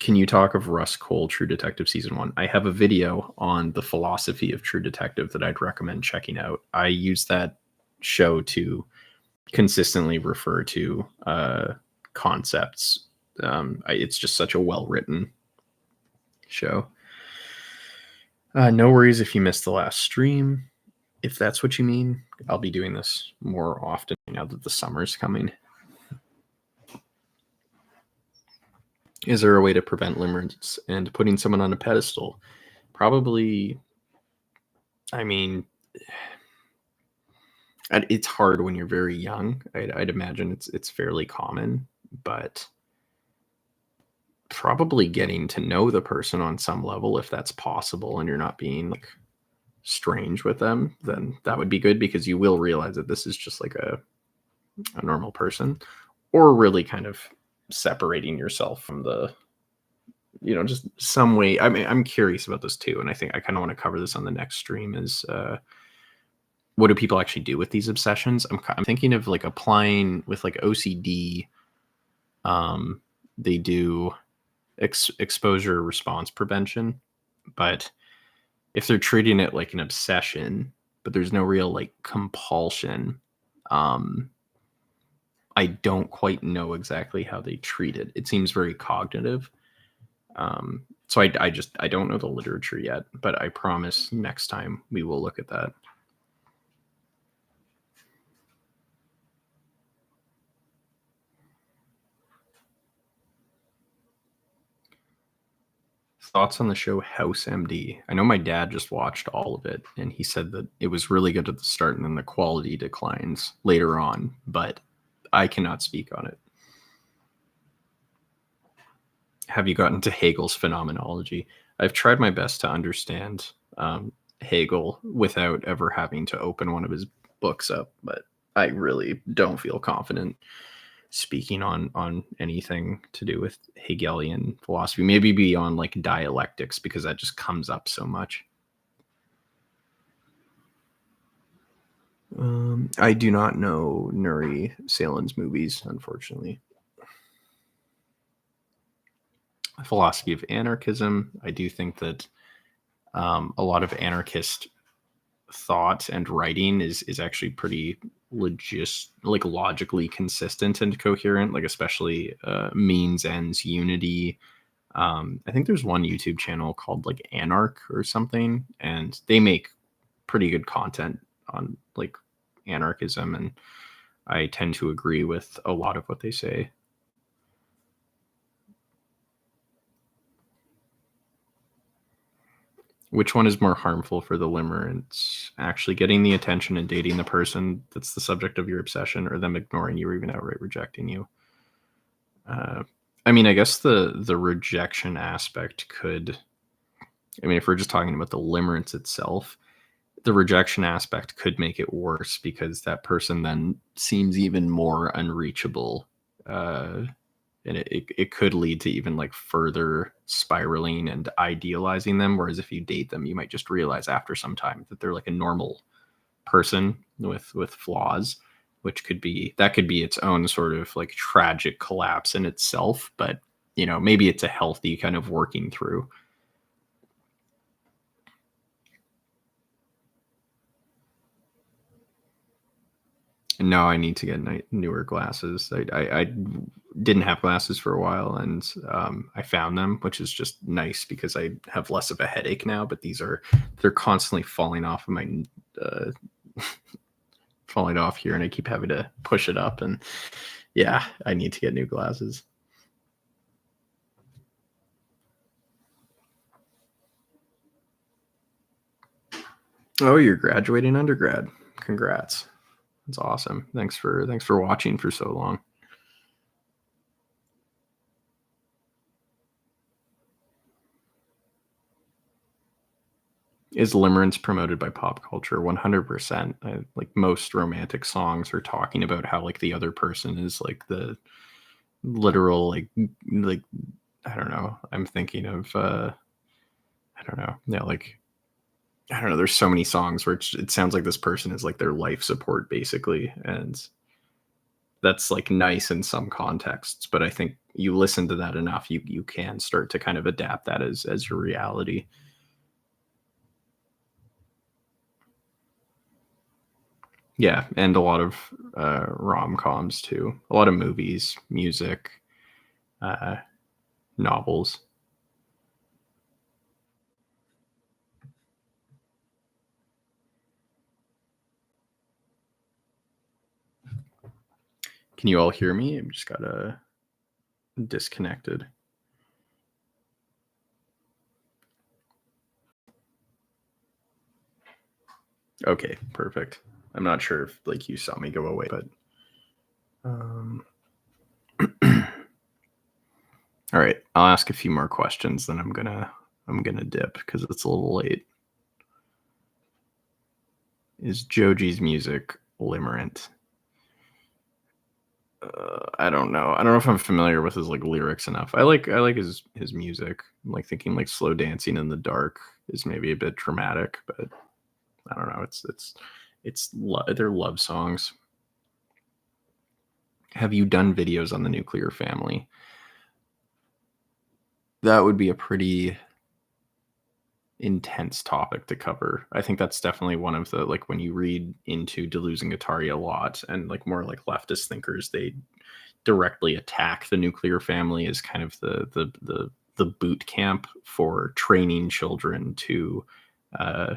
[SPEAKER 1] Can you talk of Russ Cole, True Detective Season 1? I have a video on the philosophy of True Detective that I'd recommend checking out. I use that show to consistently refer to concepts. It's just such a well-written show. No worries if you missed the last stream. If that's what you mean, I'll be doing this more often now that the summer's coming. Is there a way to prevent limerence and putting someone on a pedestal? Probably. I mean, it's hard when you're very young. I'd imagine it's fairly common, but probably getting to know the person on some level, if that's possible, and you're not being like strange with them, then that would be good, because you will realize that this is just like a normal person, or really kind of separating yourself from the, just some way. I mean, I'm curious about this too, and I think I kind of want to cover this on the next stream. Is what do people actually do with these obsessions? I'm thinking of like applying with like OCD. They do exposure response prevention, but if they're treating it like an obsession, but there's no real like compulsion, um, I don't quite know exactly how they treat it. It seems very cognitive. So I don't know the literature yet, but I promise next time we will look at that. Thoughts on the show House MD? I know my dad just watched all of it, and he said that it was really good at the start, and then the quality declines later on. But I cannot speak on it. Have you gotten to Hegel's phenomenology? I've tried my best to understand Hegel without ever having to open one of his books up, but I really don't feel confident speaking on anything to do with Hegelian philosophy. Maybe beyond like dialectics, because that just comes up so much. I do not know Nuri Salin's movies, unfortunately. Philosophy of anarchism. I do think that a lot of anarchist thought and writing is actually pretty like logically consistent and coherent, like especially means ends unity. I think there's one YouTube channel called like Anarch or something, and they make pretty good content on like anarchism, and I tend to agree with a lot of what they say. Which one is more harmful for the limerence? Actually getting the attention and dating the person that's the subject of your obsession, or them ignoring you or even outright rejecting you? Uh, I mean, I guess the rejection aspect could. I mean, if we're just talking about the limerence itself, the rejection aspect could make it worse, because that person then seems even more unreachable. And it could lead to even like further spiraling and idealizing them. Whereas if you date them, you might just realize after some time that they're like a normal person with flaws, which could be its own sort of like tragic collapse in itself. But maybe it's a healthy kind of working through. No, I need to get newer glasses. I didn't have glasses for a while, and I found them, which is just nice because I have less of a headache now. But they're constantly falling off of my uh, falling off here, and I keep having to push it up. And yeah, I need to get new glasses. Oh, you're graduating undergrad. Congrats. That's awesome. Thanks for watching for so long. Is limerence promoted by pop culture? 100%. Like most romantic songs are talking about how like the other person is like the literal like I don't know. I'm thinking of I don't know. Yeah, like I don't know. There's so many songs where it sounds like this person is like their life support basically, and that's like nice in some contexts. But I think you listen to that enough, you can start to kind of adapt that as your reality. Yeah, and a lot of rom-coms too. A lot of movies, music, uh, novels. Can you all hear me? I just got disconnected. Okay, perfect. I'm not sure if like you saw me go away, but um, all right. I'll ask a few more questions, then I'm gonna dip because it's a little late. Is Joji's music limerent? I don't know. I don't know if I'm familiar with his like lyrics enough. I like his music. I'm like thinking like slow dancing in the dark is maybe a bit dramatic, but I don't know. They're love songs. Have you done videos on the nuclear family? That would be a pretty intense topic to cover. I think that's definitely one of the like when you read into Deleuze and Guattari a lot and like more like leftist thinkers, they directly attack the nuclear family as kind of the boot camp for training children to uh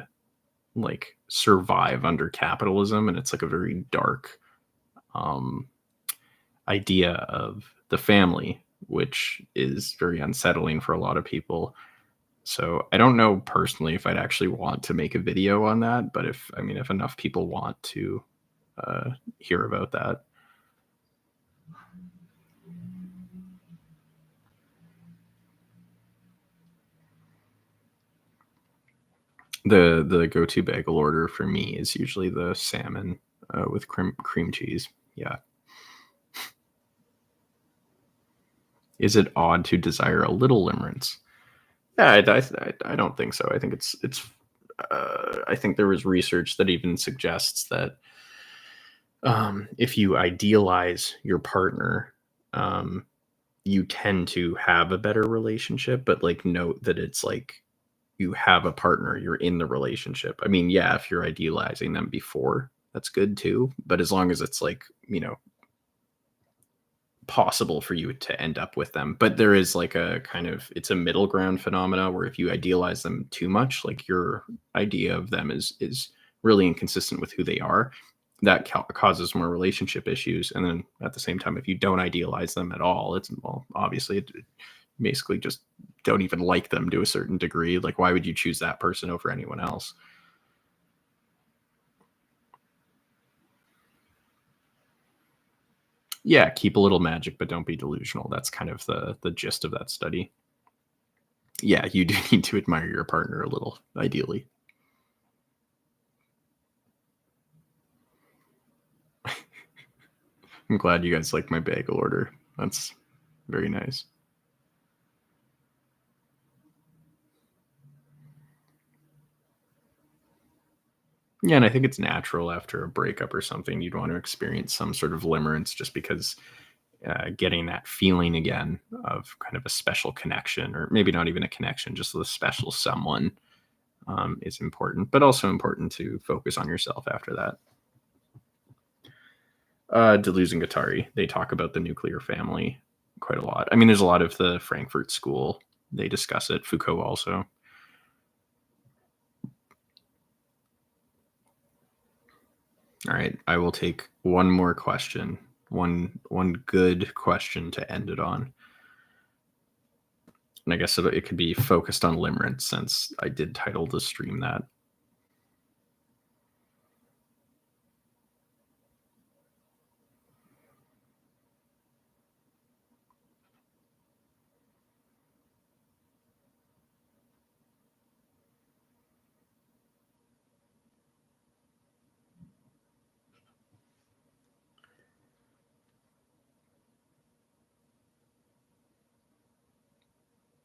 [SPEAKER 1] like survive under capitalism, and it's like a very dark um idea of the family, which is very unsettling for a lot of people. So I don't know personally if I'd actually want to make a video on that, but if enough people want to hear about that. The go-to bagel order for me is usually the salmon with cream cheese. Yeah. Is it odd to desire a little limerence? Yeah, I don't think so. I think it's. I think there was research that even suggests that if you idealize your partner, um, you tend to have a better relationship. But like, note that it's like you have a partner, you're in the relationship. I mean, yeah, if you're idealizing them before, that's good too. But as long as it's like, possible for you to end up with them. But there is like a kind of it's a middle ground phenomena where if you idealize them too much, like your idea of them is really inconsistent with who they are, that causes more relationship issues. And then at the same time, if you don't idealize them at all, it's well, obviously it basically just don't even like them to a certain degree. Like why would you choose that person over anyone else? Yeah, keep a little magic, but don't be delusional. That's kind of the gist of that study. Yeah, you do need to admire your partner a little, ideally. I'm glad you guys like my bagel order. That's very nice. Yeah, and I think it's natural after a breakup or something, you'd want to experience some sort of limerence just because getting that feeling again of kind of a special connection, or maybe not even a connection, just a special someone is important, but also important to focus on yourself after that. Deleuze and Guattari, they talk about the nuclear family quite a lot. I mean, there's a lot of the Frankfurt School. They discuss it. Foucault also. All right, I will take one more question. One good question to end it on. And I guess it could be focused on limerence since I did title the stream that.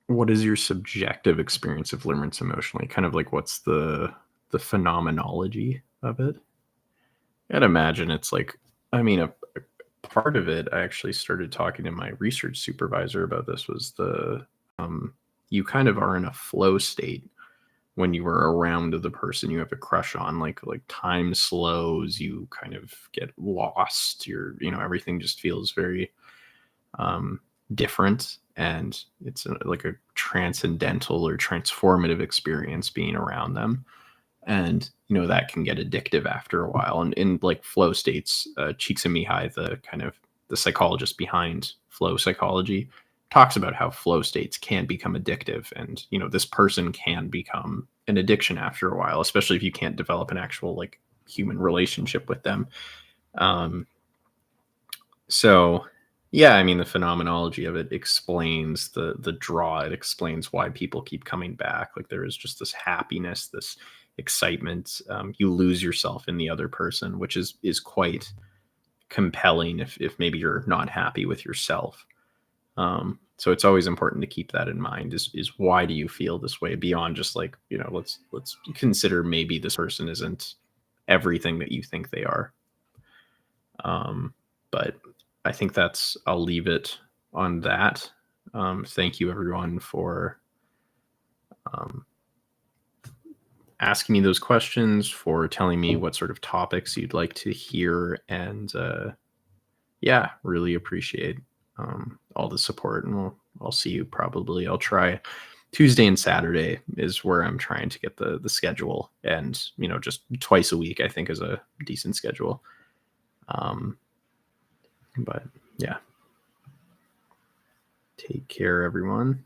[SPEAKER 1] What is your subjective experience of limerence emotionally? Kind of like what's the phenomenology of it? I'd imagine it's like, I mean, a part of it. I actually started talking to my research supervisor about this. Was the you kind of are in a flow state when you are around the person you have a crush on. Like time slows, you kind of get lost. Everything just feels very um, different, and it's like a transcendental or transformative experience being around them. And that can get addictive after a while. And in like flow states, Csikszentmihalyi, the kind of the psychologist behind flow psychology, talks about how flow states can become addictive, and this person can become an addiction after a while, especially if you can't develop an actual like human relationship with them. um, so yeah, I mean, the phenomenology of it explains the draw. It explains why people keep coming back. Like there is just this happiness, this excitement. You lose yourself in the other person, which is quite compelling if maybe you're not happy with yourself. So it's always important to keep that in mind. Is why do you feel this way beyond just like, let's consider maybe this person isn't everything that you think they are. But I think I'll leave it on that. Thank you everyone for um, asking me those questions, for telling me what sort of topics you'd like to hear, and yeah, really appreciate all the support. And I'll see you probably. I'll try Tuesday and Saturday is where I'm trying to get the schedule, and just twice a week I think is a decent schedule. But yeah, take care, everyone.